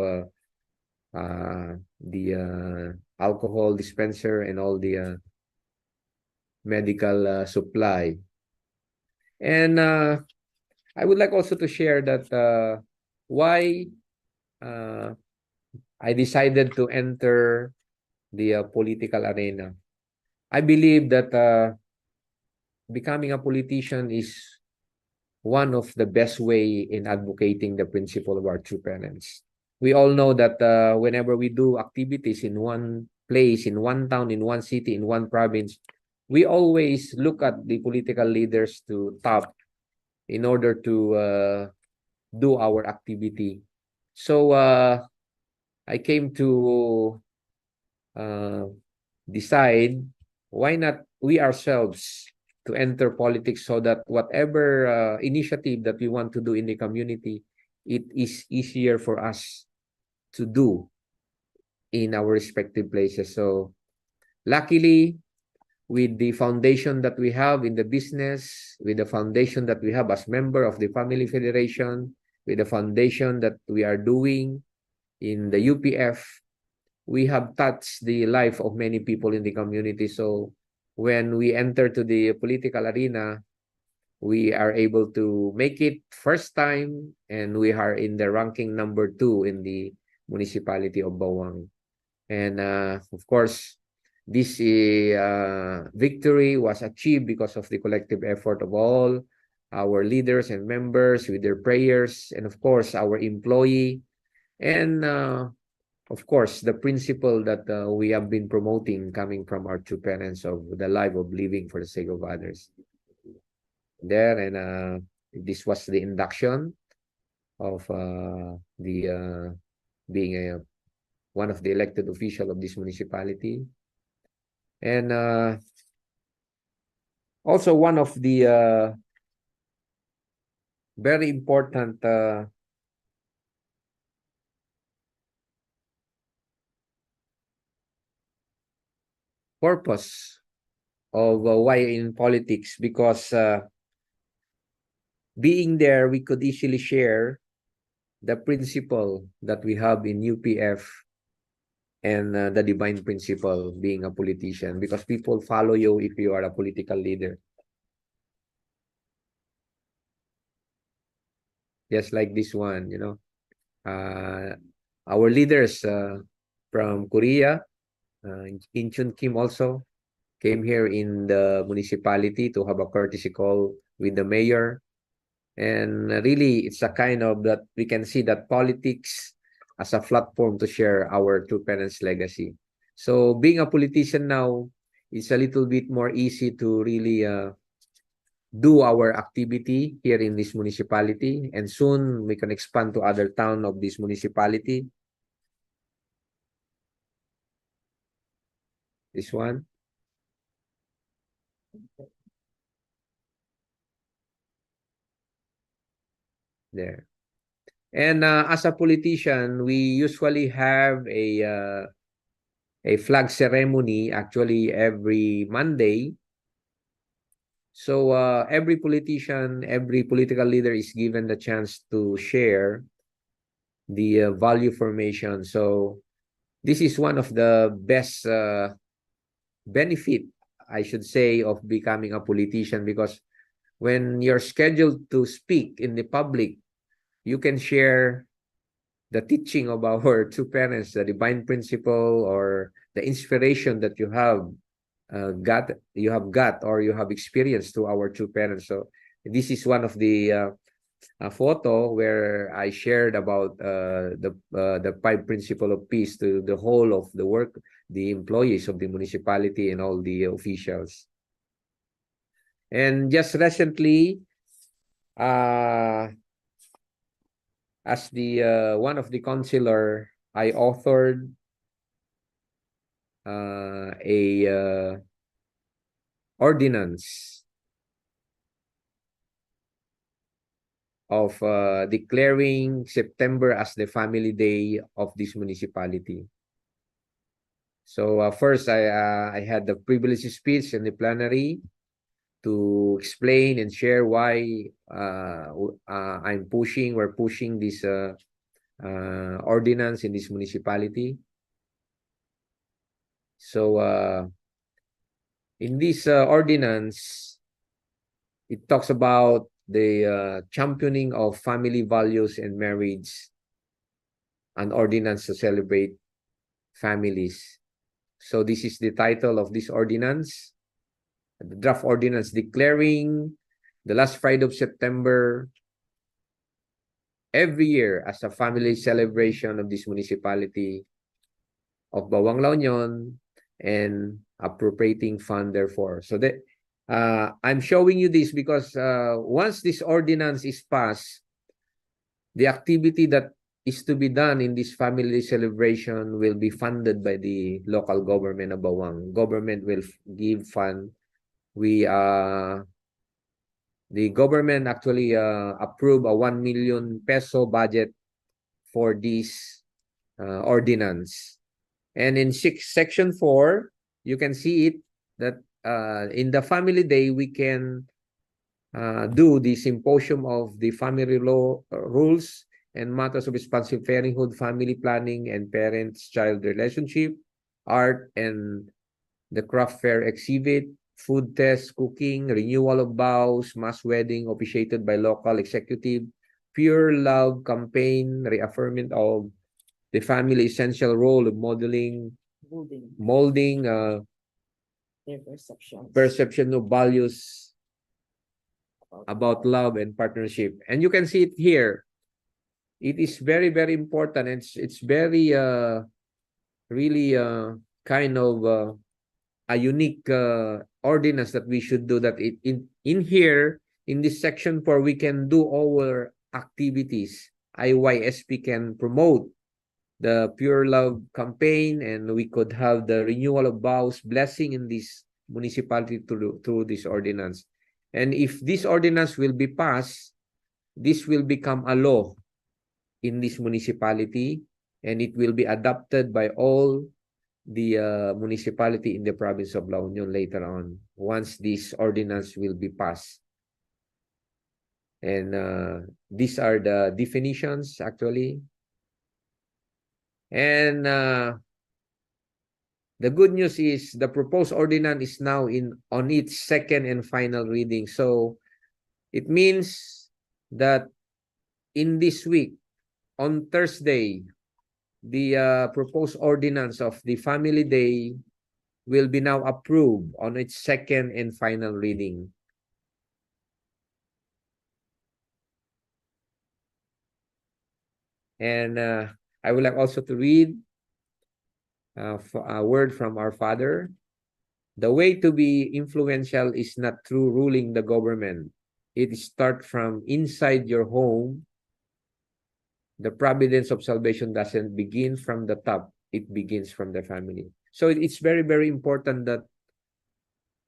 the alcohol dispenser and all the medical supply. And I would like also to share that why I decided to enter the political arena. I believe that becoming a politician is one of the best way in advocating the principle of our true parents. We all know that whenever we do activities in one place, in one town, in one city, in one province, we always look at the political leaders to top in order to do our activity. So I came to uh, decide why not we ourselves to enter politics so that whatever initiative that we want to do in the community, it is easier for us to do in our respective places. So luckily, with the foundation that we have in the business, with the foundation that we have as member of the Family Federation, with the foundation that we are doing in the UPF, we have touched the life of many people in the community. So when we enter to the political arena, we are able to make it first time, and we are in the ranking number 2 in the municipality of Bawang. And of course, this victory was achieved because of the collective effort of all our leaders and members with their prayers, and of course, our employee, and of course, the principle that we have been promoting coming from our two parents of the life of living for the sake of others. There, and this was the induction of the being one of the elected official of this municipality. And also one of the very important purpose of why in politics, because being there, we could easily share the principle that we have in UPF and the divine principle being a politician, because people follow you if you are a political leader. Just like this one, our leaders from Korea, Incheon Kim also came here in the municipality to have a courtesy call with the mayor. And really, it's a kind of that we can see that politics as a platform to share our two parents' legacy. So being a politician now, it's a little bit more easy to really do our activity here in this municipality. And soon we can expand to other town of this municipality. This one. There. And as a politician, we usually have a flag ceremony actually every Monday. So every politician, every political leader is given the chance to share the value formation. So this is one of the best benefit, I should say, of becoming a politician, because when you're scheduled to speak in the public, you can share the teaching of our two parents, the divine principle, or the inspiration that you have got or you have experienced to our two parents. So this is one of the photo where I shared about the 5 principle of peace to the whole of the employees of the municipality and all the officials. And just recently, as the one of the councilor, I authored a ordinance of declaring September as the family day of this municipality. So first, I had the privilege speech in the plenary to explain and share why we're pushing this ordinance in this municipality. So in this ordinance, It talks about the championing of family values and marriage, an ordinance to celebrate families. So this is the title of this ordinance, the draft ordinance declaring the last Friday of September every year as a family celebration of this municipality of Bawang La Union and appropriating fund therefore. So that I'm showing you this because once this ordinance is passed, the activity that is to be done in this family celebration will be funded by the local government of Bawang. Government will give fund. The government actually approved a 1 million peso budget for this ordinance. And in section 4, you can see it that in the family day, we can do the symposium of the family law rules and matters of responsible parenthood, family planning, and parents-child relationship, art and the craft fair exhibit, food test, cooking, renewal of vows, mass wedding officiated by local executive, pure love campaign, reaffirmment of the family essential role of molding Their perceptions. perception of values about love and partnership. And you can see it here. It is very, very important. It's very really kind of a unique ordinance that we should do that in here in this section 4 we can do our activities. IYSP can promote the pure love campaign, and we could have the renewal of vows blessing in this municipality through this ordinance. And if this ordinance will be passed, this will become a law in this municipality, and it will be adopted by all the municipality in the province of La Union later on, once this ordinance will be passed. And these are the definitions actually. And the good news is the proposed ordinance is now on its second and final reading. So it means that in this week, on Thursday, the proposed ordinance of the Family Day will be now approved on its second and final reading. And I would like also to read a word from our Father. The way to be influential is not through ruling the government. It starts from inside your home. The providence of salvation doesn't begin from the top. It begins from the family. So it's very, very important that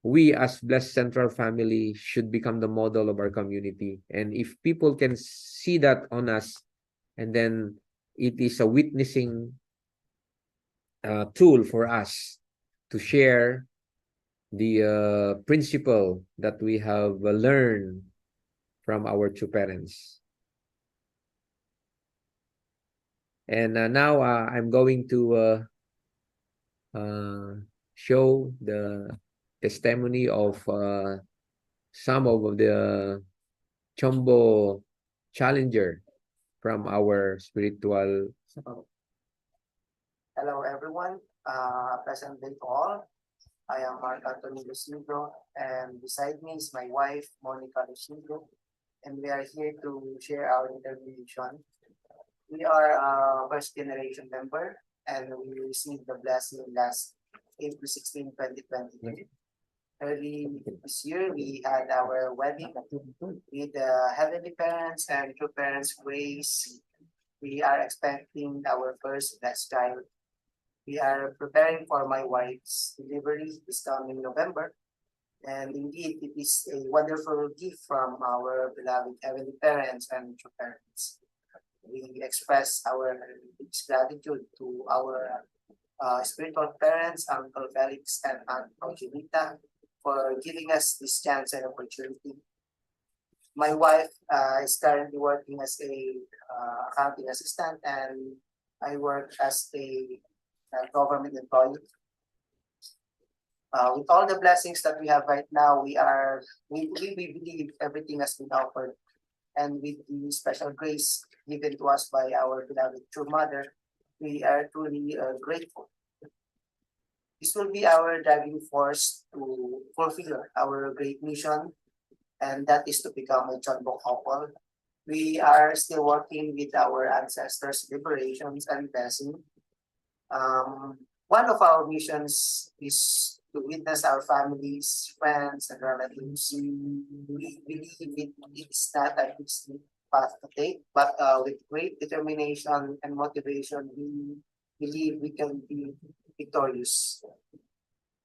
we as Blessed Central Family should become the model of our community. And if people can see that on us, and then it is a witnessing tool for us to share the principle that we have learned from our two parents. And now I'm going to show the testimony of some of the CheonBo challenger from our spiritual. Hello everyone, present day to all. I am Mark Anthony Lucido, and beside me is my wife, Monica Lucido, and we are here to share our interviewation. We are a first generation member, and we received the blessing last April 16, 2020. Early this year, we had our wedding with the Heavenly Parents and True Parents' grace. We are expecting our first blessed child. We are preparing for my wife's delivery this coming November. And indeed, it is a wonderful gift from our beloved Heavenly Parents and True Parents. We express our gratitude to our spiritual parents, Uncle Felix and Aunt Angelita, for giving us this chance and opportunity. My wife is currently working as a accounting assistant, and I work as a government employee. With all the blessings that we have right now, we believe everything has been offered. And with the special grace given to us by our beloved true mother, we are truly grateful. This will be our driving force to fulfill our great mission, and that is to become a CheonBo couple. We are still working with our ancestors' liberations and blessing. One of our missions is to witness our families, friends, and relatives. We believe it is not an easy path to take, but with great determination and motivation, we believe we can be victorious.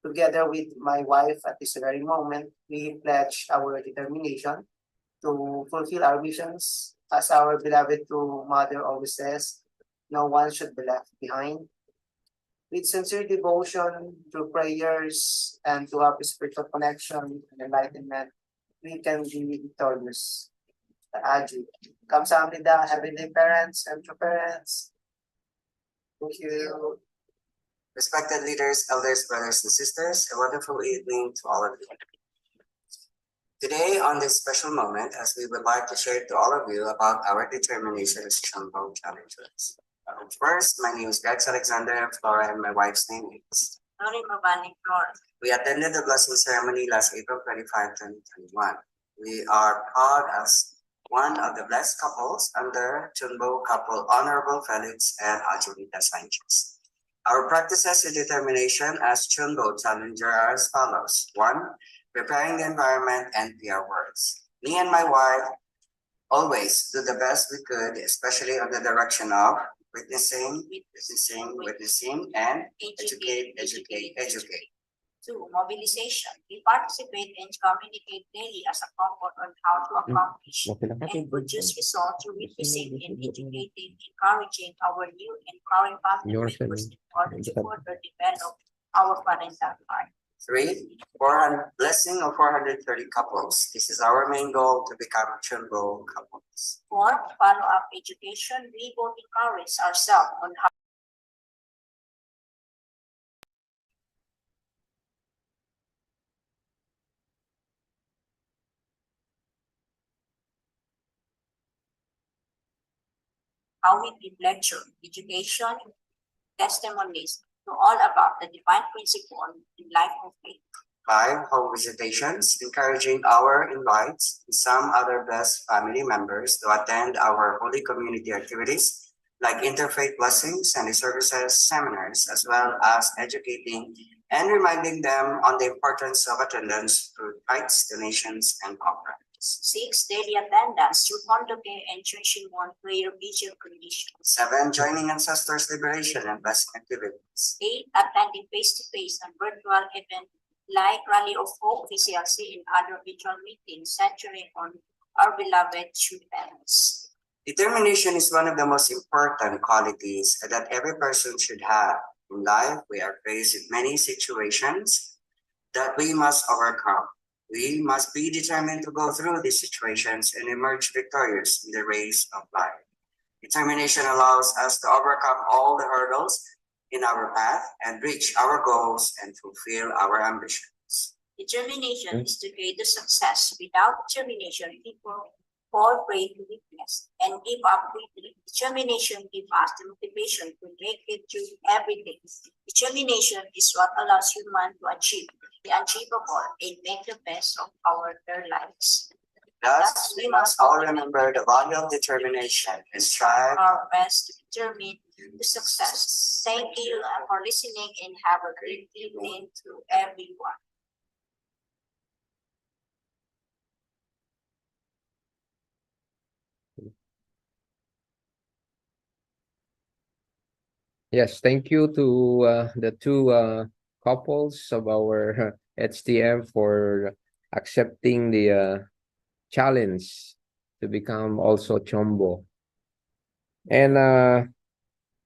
Together with my wife at this very moment, we pledge our determination to fulfill our missions. As our beloved true mother always says, no one should be left behind. With sincere devotion, through prayers, and to have spiritual connection and enlightenment, we can be victorious. Aju. Kamsahamnida, heavenly parents and true parents. Thank you. Respected leaders, elders, brothers, and sisters, a wonderful evening to all of you. Today, on this special moment, as we would like to share to all of you about our determination as CheonBo challengers. First, my name is Grex Alexander Flora, and my wife's name is We attended the blessing ceremony last April 25, 2021. We are proud as one of the blessed couples under CheonBo couple Honorable Felix and Ajumita Sanchez. Our practices and determination as CheonBo challenger are as follows. 1. Preparing the environment and PR words. Me and my wife always do the best we could, especially on the direction of witnessing, and educate. 2. Mobilization. We participate and communicate daily as a couple on how to accomplish and produce results through witnessing and educating, encouraging our new and current family members in order to further develop our parental heart. 3. Blessing of 430 couples. This is our main goal to become CheonBo couples. 4. Follow-up education. We both encourage ourselves on how we give lecture, education, testimonies, to all about the divine principle in life of faith. 5. Home visitations, encouraging our invites and some other blessed family members to attend our holy community activities like interfaith blessings, Sunday services, seminars, as well as educating and reminding them on the importance of attendance through tithes, donations, and offerings. 6. Daily attendance through conduct and cherishing one prayer vigil conditions. 7. Joining ancestors' liberation and blessing activities. 8. Attending face-to-face and virtual events like Rally of Hope, VCLC, and other virtual meetings centering on our beloved true parents. Determination is one of the most important qualities that every person should have. In life, we are faced with many situations that we must overcome. We must be determined to go through these situations and emerge victorious in the race of life. Determination allows us to overcome all the hurdles in our path and reach our goals and fulfill our ambitions. Determination is the key to success. Without determination, people fall prey to weakness and give up quickly. Determination gives us the motivation to make it through everything. Determination is what allows humans to achieve the unachievable and make the best of their lives. Thus, we must all remember the value of determination and strive our best to determine the success. Thank you for listening and have a great evening to everyone. Yes, thank you to the two couples of our HTM for accepting the challenge to become also CheonBo. And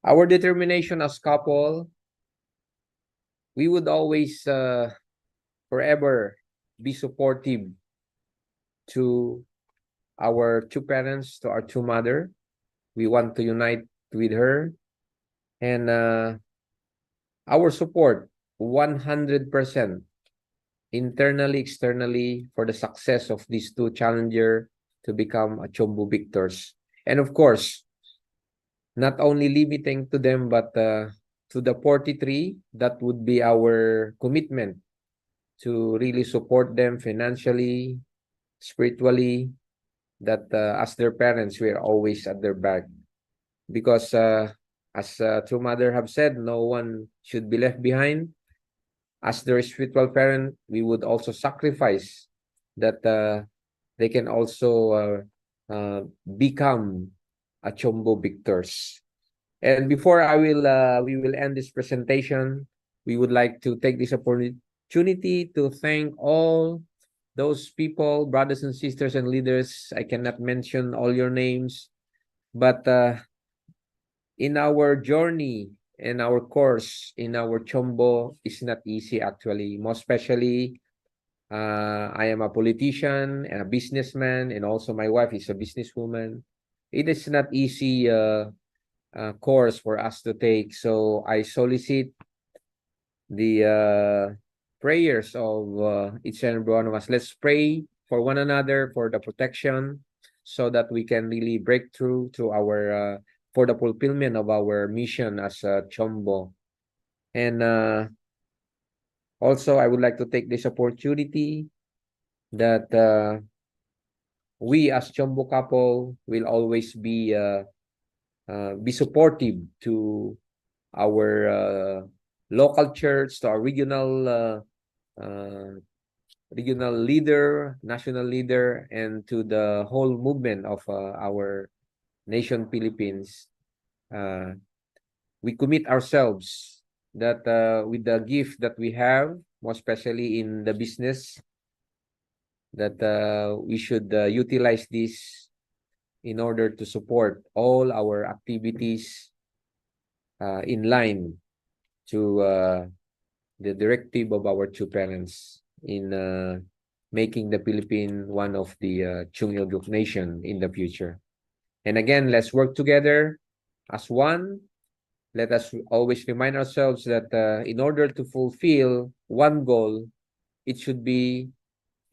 our determination as couple, we would always forever be supportive to our two parents, to our two mother. We want to unite with her, and our support 100% internally, externally for the success of these two challenger to become a CheonBo victors. And of course, not only limiting to them, but to the 43, that would be our commitment to really support them financially, spiritually, that as their parents, we are always at their back. Because as True Mother have said, no one should be left behind. As their spiritual parent, we would also sacrifice that they can also become a CheonBo victors. And before we will end this presentation, we would like to take this opportunity to thank all those people, brothers and sisters and leaders. I cannot mention all your names, but in our journey, in our course, in our CheonBo, is not easy actually. Most especially, I am a politician and a businessman, and also my wife is a businesswoman. It is not easy course for us to take. So I solicit the prayers of each and every one of us. Let's pray for one another for the protection, so that we can really break through to our for the fulfillment of our mission as CheonBo. And also, I would like to take this opportunity that we as CheonBo couple will always be supportive to our local church, to our regional leader, national leader, and to the whole movement of our nation, Philippines. We commit ourselves that with the gift that we have, more especially in the business, that we should utilize this in order to support all our activities in line to the directive of our two parents in making the Philippines one of the Chung-Il-Guk nation in the future. And again, let's work together as one. Let us always remind ourselves that in order to fulfill one goal, it should be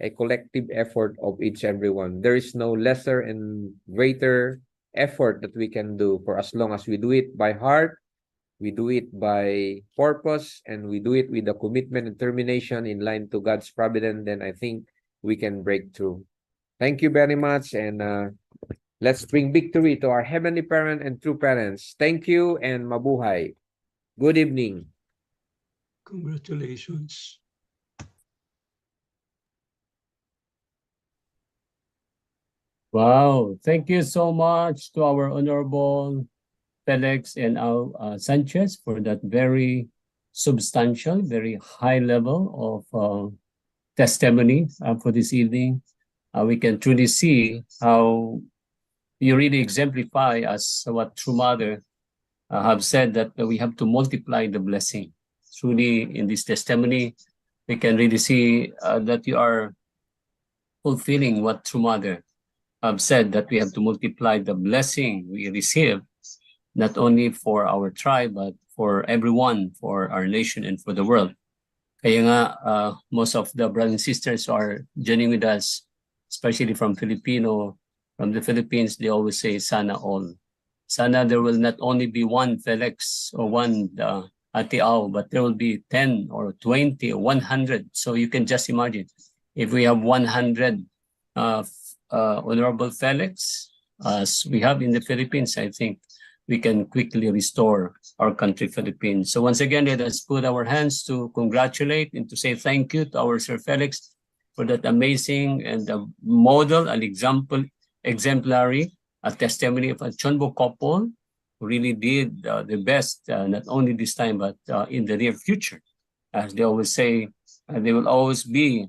a collective effort of each everyone. There is no lesser and greater effort that we can do, for as long as we do it by heart, we do it by purpose, and we do it with the commitment and determination in line to God's providence, then I think we can break through. Thank you very much, and let's bring victory to our Heavenly Parent and true parents. Thank you and mabuhay. Good evening. Congratulations. Wow, thank you so much to our Honorable Felix and Sanchez for that very substantial, very high level of testimony for this evening. We can truly see how you really exemplify as what True Mother have said, that we have to multiply the blessing. Truly, in this testimony, we can really see that you are fulfilling what True Mother have said, that we have to multiply the blessing we receive, not only for our tribe, but for everyone, for our nation, and for the world. Kaya nga, most of the brothers and sisters are joining with us, especially from the Philippines, they always say, sana all. Sana there will not only be one Felix or one Ate Au, but there will be 10 or 20 or 100. So you can just imagine, if we have 100 Honorable Felix, as we have in the Philippines, I think we can quickly restore our country, Philippines. So once again, let us put our hands to congratulate and to say thank you to our Sir Felix for that amazing and model and exemplary testimony of a CheonBo couple who really did the best, not only this time, but in the near future. As they always say, they will always be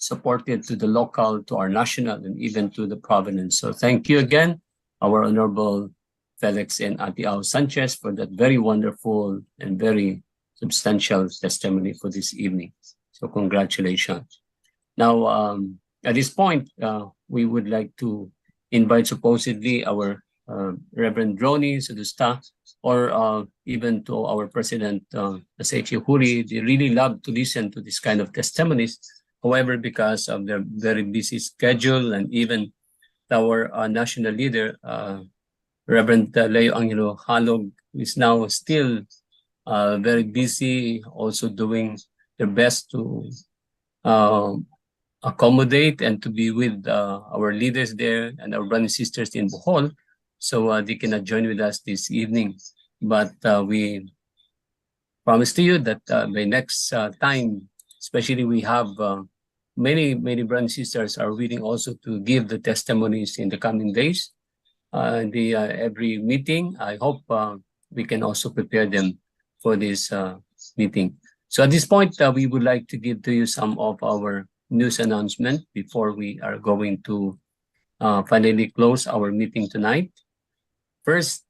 supported to the local, to our national, and even to the province. So thank you again, our Honorable Felix and Ate Au Sanchez, for that very wonderful and very substantial testimony for this evening. So congratulations. Now, at this point, we would like to invite supposedly our Reverend Ronnie Sudusta or even to our president, S.H. Huri, they really love to listen to this kind of testimonies. However, because of their very busy schedule, and even our national leader, Reverend Leo Angelo Halog, is now still very busy, also doing their best to accommodate and to be with our leaders there and our brothers and sisters in Bohol. So they cannot join with us this evening. But we promise to you that by next time, especially we have many brothers and sisters are willing also to give the testimonies in the coming days. Every meeting, I hope we can also prepare them for this meeting. So at this point, we would like to give to you some of our news announcement before we are going to finally close our meeting tonight. First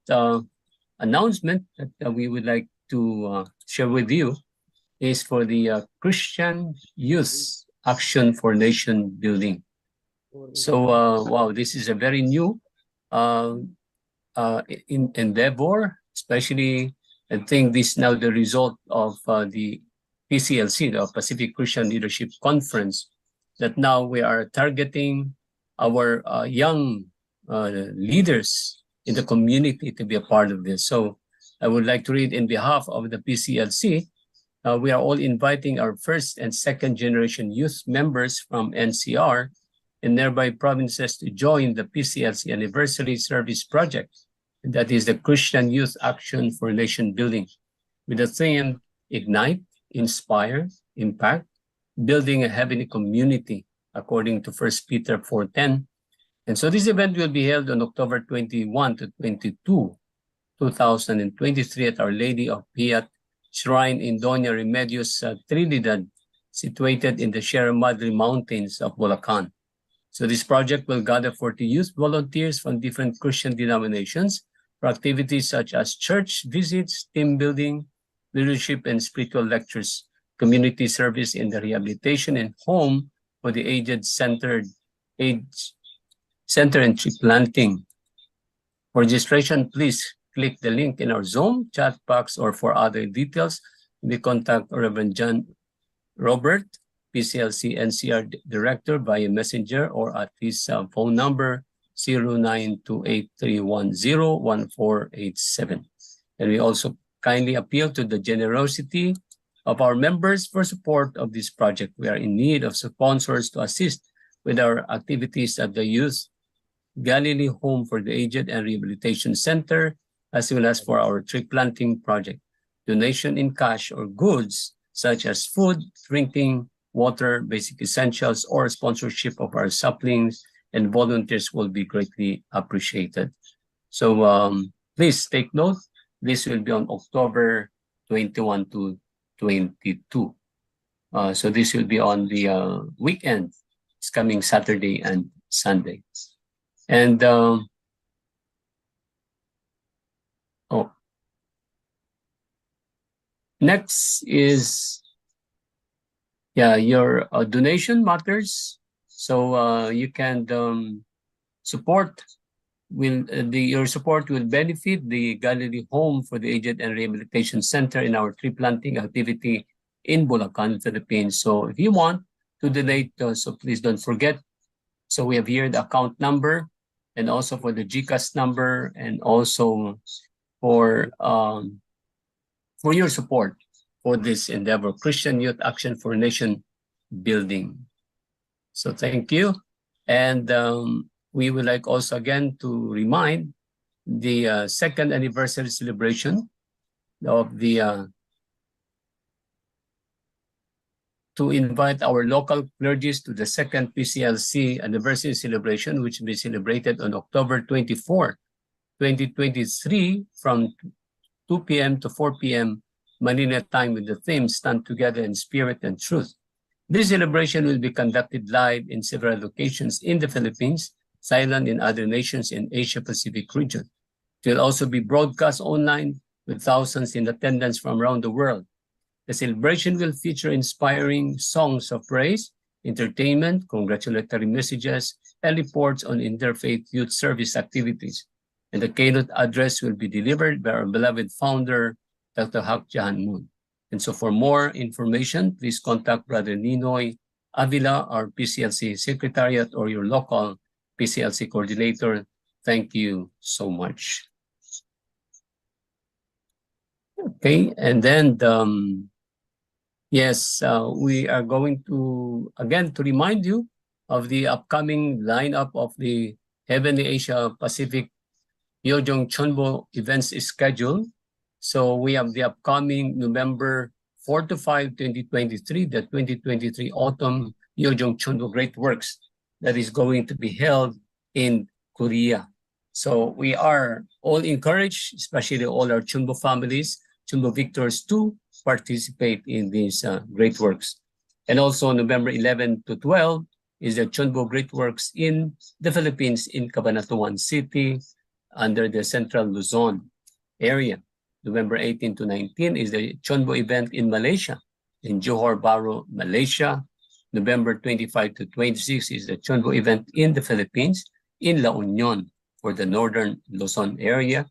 announcement that we would like to share with you is for the Christian Youth Action for Nation Building. So, wow, this is a very new endeavor, especially I think this is now the result of the PCLC, the Pacific Christian Leadership Conference, that now we are targeting our young leaders in the community to be a part of this. So I would like to read in behalf of the PCLC, we are all inviting our first and second generation youth members from NCR and nearby provinces to join the PCLC Anniversary Service Project. That is the Christian Youth Action for Nation Building, with the theme Ignite, Inspire, Impact, Building a Heavenly Community, according to 1 Peter 4:10. And so this event will be held on October 21 to 22, 2023 at Our Lady of Piat Shrine in Doña Remedios, Trinidad, situated in the Sierra Madre Mountains of Bulacan. So this project will gather 40 youth volunteers from different Christian denominations for activities such as church visits, team building, leadership and spiritual lectures, community service in the rehabilitation and home for the aged center and tree planting. For registration, please click the link in our Zoom chat box, or for other details, we contact Reverend John Robert, PCLC NCR Director, via messenger or at his phone number 0928-310-1487. And we also kindly appeal to the generosity of our members for support of this project. We are in need of sponsors to assist with our activities at the Youth Galilee Home for the Aged and Rehabilitation Center, as well as for our tree planting project. Donation in cash or goods such as food, drinking, water, basic essentials, or sponsorship of our saplings and volunteers will be greatly appreciated. So please take note, this will be on October 21 to 22. So this will be on the weekend. It's coming Saturday and Sunday. And next is your donation matters. So you can support. Your support will benefit the Galilee Home for the Aged and Rehabilitation Center in our tree planting activity in Bulacan, Philippines. So if you want to donate, so please don't forget. So we have here the account number, and also for the GCash number, and also for your support for this endeavor, Christian Youth Action for Nation Building. So thank you. And we would like also again to remind the second anniversary celebration of the to invite our local clergies to the second PCLC anniversary celebration, which will be celebrated on October 24, 2023 from 2 p.m. to 4 p.m. Manila time, with the theme Stand Together in Spirit and Truth. This celebration will be conducted live in several locations in the Philippines, Thailand, and other nations in Asia-Pacific region. It will also be broadcast online with thousands in attendance from around the world. The celebration will feature inspiring songs of praise, entertainment, congratulatory messages, and reports on interfaith youth service activities. and the keynote address will be delivered by our beloved founder, Dr. Hak Jahan Moon. And so for more information, please contact Brother Ninoy Avila, our PCLC Secretariat, or your local PCLC coordinator. Thank you so much. Okay, and then yes, we are going to, again, to remind you of the upcoming lineup of the Heavenly Asia Pacific Yojong CheonBo events schedule. So we have the upcoming November 4 to 5, 2023, the 2023 Autumn Yojong CheonBo Great Works that is going to be held in Korea. So we are all encouraged, especially all our CheonBo families, CheonBo victors, to participate in these great works. And also November 11 to 12 is the CheonBo Great Works in the Philippines in Cabanatuan City under the Central Luzon area. November 18 to 19 is the CheonBo event in Malaysia, in Johor Bahru, Malaysia. November 25 to 26 is the CheonBo event in the Philippines in La Union for the Northern Luzon area.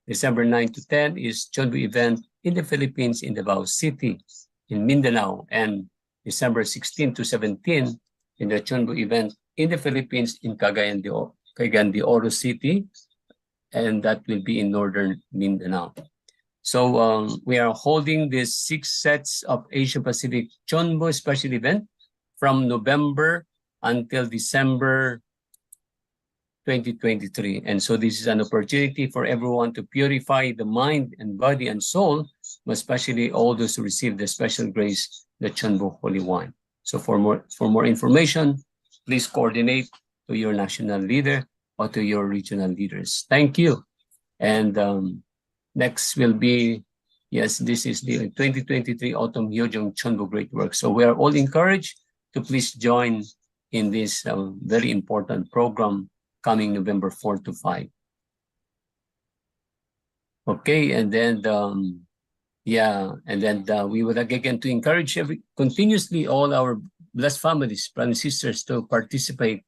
December 9 to 10 is CheonBo event in the Philippines in Davao City, in Mindanao, and December 16 to 17 in the CheonBo event in the Philippines in Cagayan de Oro City, and that will be in Northern Mindanao. So we are holding these 6 sets of Asia Pacific CheonBo special event from November until December 2023. And so this is an opportunity for everyone to purify the mind and body and soul, especially all those who receive the special grace, the CheonBo Holy Wine. So for more information, please coordinate to your national leader or to your regional leaders. Thank you. And next will be, yes, this is the 2023 Autumn Yojong CheonBo Great Work. So we are all encouraged to please join in this very important program coming November 4 to 5. Okay, and then, we would like again to encourage continuously all our blessed families, brothers and sisters, to participate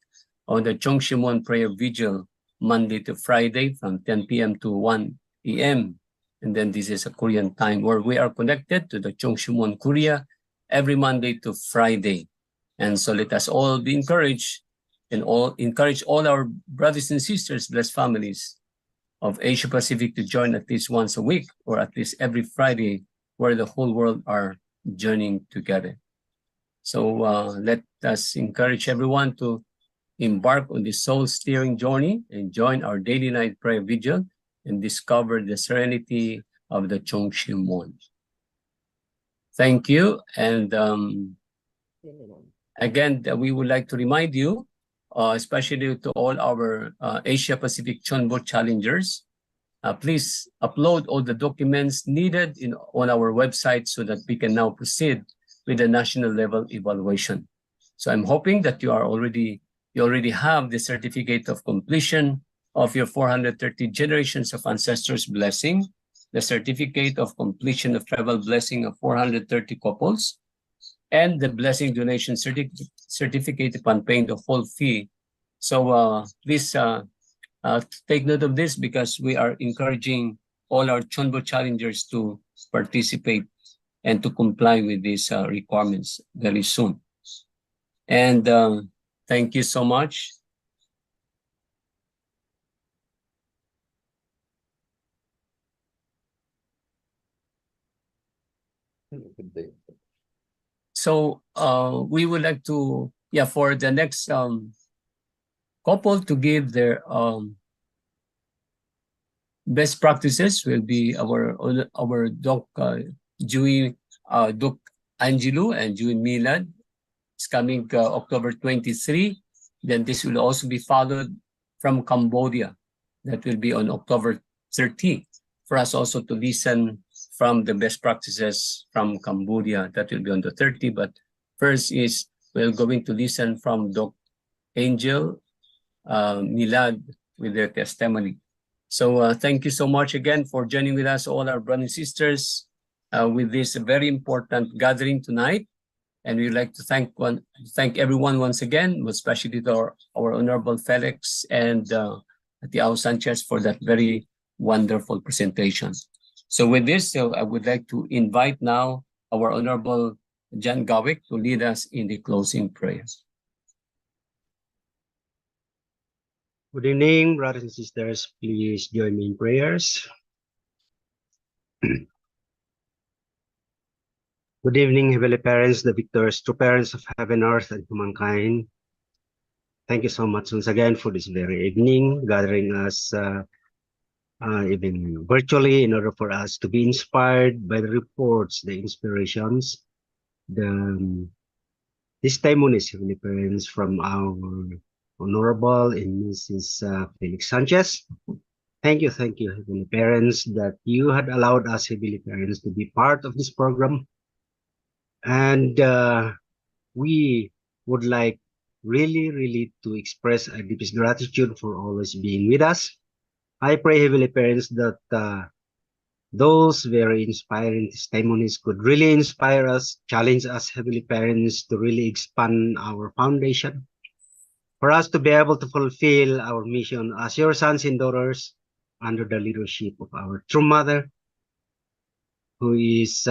on the Chongshimon Prayer Vigil Monday to Friday from 10 p.m. to 1 p.m. And then this is a Korean time where we are connected to the Chongshimon Korea every Monday to Friday. And so let us all be encouraged and encourage all our brothers and sisters, blessed families of Asia Pacific, to join at least once a week or at least every Friday, where the whole world are journeying together. So let us encourage everyone to embark on this soul-steering journey and join our daily night prayer vigil and discover the serenity of the Chongshimon. Thank you. And again, we would like to remind you, especially to all our Asia Pacific CheonBo challengers, please upload all the documents needed on our website so that we can now proceed with the national level evaluation. So I'm hoping that you already have the certificate of completion of your 430 generations of ancestors blessing, the certificate of completion of tribal blessing of 430 couples, and the blessing donation certificate upon paying the whole fee. So please take note of this, because we are encouraging all our CheonBo challengers to participate and to comply with these requirements very soon. And thank you so much. So we would like to, for the next couple to give their best practices will be our Doc Doc Angelo and Joey Milad. It's coming October 23. Then this will also be followed from Cambodia. That will be on October 30. For us also to listen from the best practices from Cambodia. That will be on the 30. But first is we're going to listen from Doc Angel Milad with their testimony. So thank you so much again for joining with us, all our brothers and sisters, with this very important gathering tonight. And we'd like to thank everyone once again, especially to our Honorable Felix and Tiao Sanchez for that very wonderful presentation. So with this, I would like to invite now our Honorable John Gawick to lead us in the closing prayers. Good evening, brothers and sisters. Please join me in prayers. Good evening, Heavenly Parents, the victors, true parents of heaven, earth, and humankind. Thank you so much once again for this very evening, gathering us even virtually in order for us to be inspired by the reports, the inspirations, the testimonies, Heavenly Parents, from our Honorable and Mrs. Felix Sanchez. Thank you, Heavenly Parents, that you had allowed us, Heavenly Parents, to be part of this program. And we would like really to express our deepest gratitude for always being with us. I pray, Heavenly Parents, that those very inspiring testimonies could really inspire us, challenge us, Heavenly Parents, to really expand our foundation, for us to be able to fulfill our mission as your sons and daughters under the leadership of our true mother, who is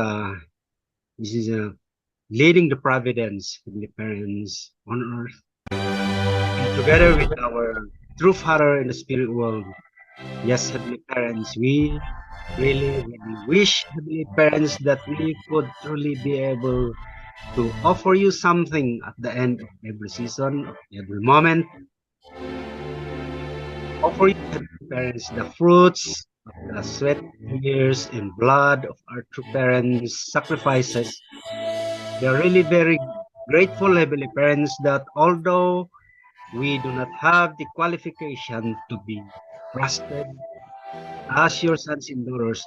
leading the providence, Heavenly Parents, on earth, and together with our true Father in the spirit world. Yes, Heavenly Parents, we really wish, Heavenly Parents, that we could truly be able to offer you something at the end of every season, of every moment. Offer you, Heavenly Parents, the fruits of the sweat, tears, and blood of our true parents' sacrifices. We are really very grateful, Heavenly Parents, that although we do not have the qualification to be trusted as your sons and daughters,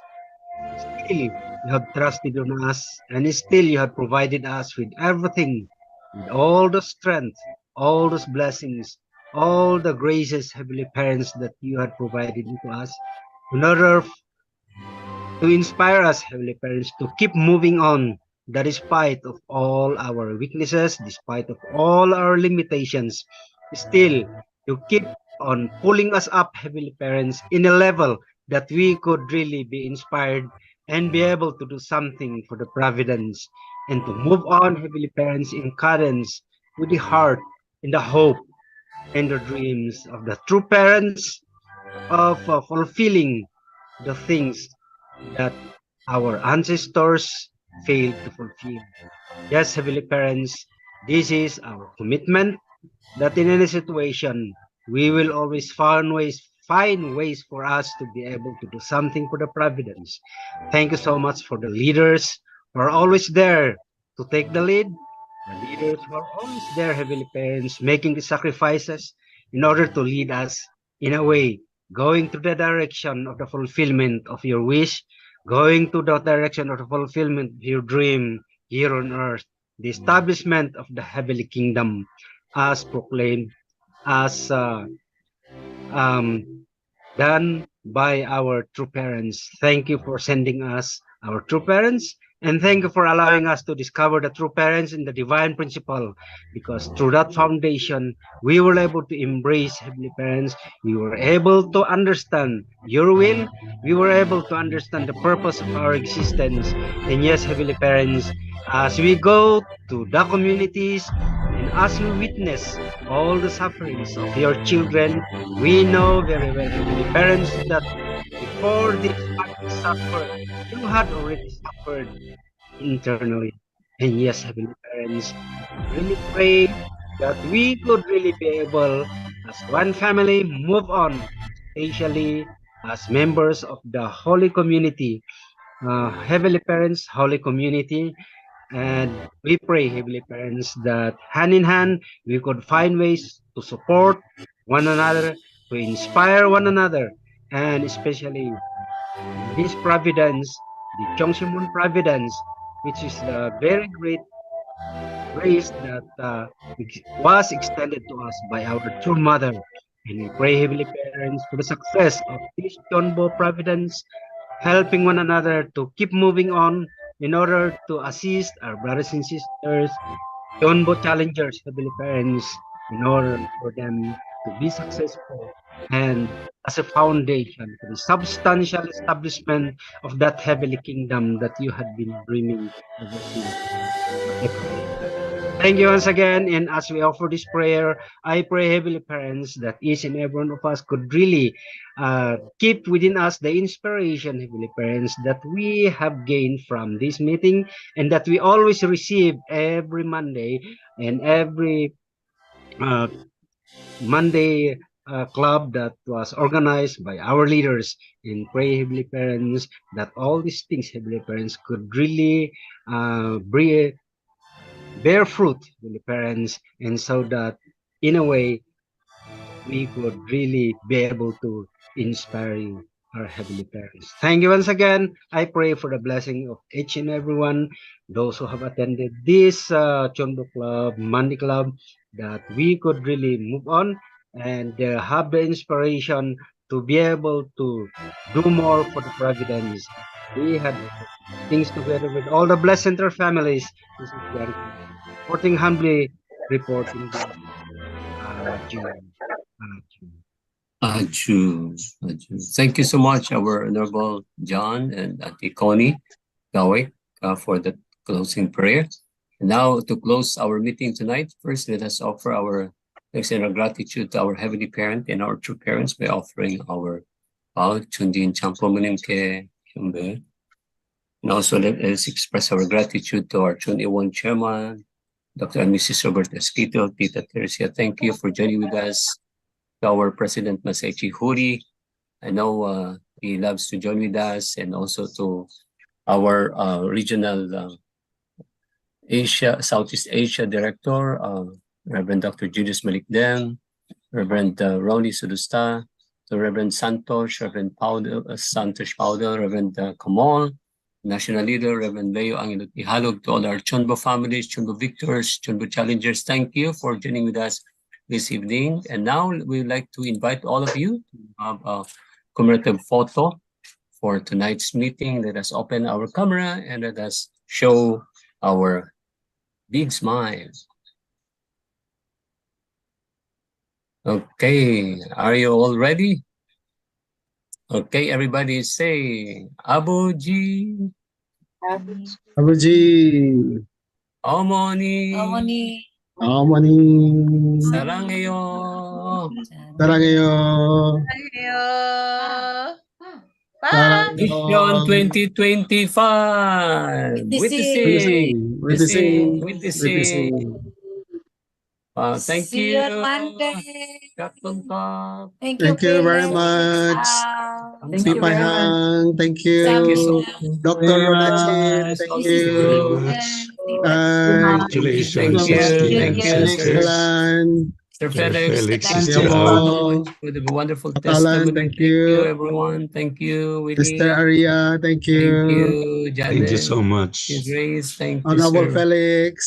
still you have trusted on us, and still you have provided us with everything, with all the strength, all those blessings, all the graces, Heavenly Parents, that you have provided into us in order to inspire us, Heavenly Parents, to keep moving on, that despite of all our weaknesses, despite of all our limitations, still you keep on pulling us up, Heavenly Parents, in a level that we could really be inspired and be able to do something for the providence and to move on, Heavenly Parents, in cadence with the heart and the hope and the dreams of the true parents of fulfilling the things that our ancestors failed to fulfill. Yes, Heavenly Parents, this is our commitment that in any situation, we will always find ways for us to be able to do something for the providence. Thank you so much for the leaders who are always there to take the lead, the leaders who are always there, Heavenly Parents, making the sacrifices in order to lead us in a way, going to the direction of the fulfillment of your wish, going to the direction of the fulfillment of your dream here on earth, the establishment of the heavenly kingdom as proclaimed, as um, done by our true parents. Thank you for sending us our true parents, and thank you for allowing us to discover the true parents in the divine principle, because through that foundation, we were able to embrace Heavenly Parents. We were able to understand your will. We were able to understand the purpose of our existence. And yes, Heavenly Parents, as we go to the communities and as we witness all the sufferings of your children, we know very well, Heavenly Parents, that before they started to suffer, you had already suffered internally. And yes, Heavenly Parents, we really pray that we could really be able, as one family, move on, especially as members of the Holy Community, Heavenly Parents, Holy Community. And we pray, Heavenly Parents, that hand in hand, we could find ways to support one another, to inspire one another, and especially in this providence, the Chongsimon providence, which is the very great grace that was extended to us by our true mother. And we pray, Heavenly Parents, for the success of this CheonBo providence, helping one another to keep moving on in order to assist our brothers and sisters, CheonBo challengers, Heavenly Parents, in order for them to be successful and as a foundation for the substantial establishment of that heavenly kingdom that you had been dreaming ever since a creation. Thank you once again. And as we offer this prayer, I pray, Heavenly Parents, that each and every one of us could really keep within us the inspiration, Heavenly Parents, that we have gained from this meeting and that we always receive every Monday and every uh, Monday club that was organized by our leaders in Pray Heavenly Parents, that all these things, Heavenly Parents, could really bear fruit, Heavenly Parents, and so that in a way we could really be able to inspire you, our Heavenly Parents. Thank you once again. I pray for the blessing of each and everyone, those who have attended this CheonBo Club, Monday Club, that we could really move on and have the inspiration to be able to do more for the Providence. We had things together with all the blessed center families. This is Bianca, reporting humbly, reporting the June. June. Ajun. Ajun. Thank you so much, our Honorable John and Auntie Connie Gawek, for the closing prayer. And now, to close our meeting tonight, first let us offer our thanks and our gratitude to our Heavenly Parent and our true parents by offering our Chundin Champo Ke CheonBo. And also let us express our gratitude to our Chun Iwon Chairman, Dr. and Mrs. Robert Esquito, Tita Teresa. Thank you for joining with us. To our President Masechi Huri, I know he loves to join with us, and also to our regional Southeast Asia Director, Reverend Dr. Julius Malikdem, Reverend Ronnie Sudusta, to Reverend Santos, Reverend Santos Paudo, Reverend Kamal, National Leader, Reverend Leo Angelo Ihalog, to all our CheonBo families, CheonBo victors, CheonBo challengers. Thank you for joining with us this evening. And now we'd like to invite all of you to have a commemorative photo for tonight's meeting. Let us open our camera and let us show our big smile. Okay, are you all ready? Okay, everybody say Abuji. Abuji. Omoni. Omoni. Sarangayo. Sarangayo. Vision 2025. Witnessing. Witnessing. Thank See you. you on Monday. Captain Top. Thank Thank you very Princess. much. Thank you very much. Pipay Thank you. Thank you so Dr. very Rodachin, much. thank Thank you you. very much. Congratulations. Thank you, sir. Sir Felix, thank you so much for the wonderful Atalan, testimony. thank Thank you, you. everyone. Thank you, Sister Willie. Aria, thank you. Thank you, Janet. Thank you so much. Grace, thank you, Honorable sir. Felix.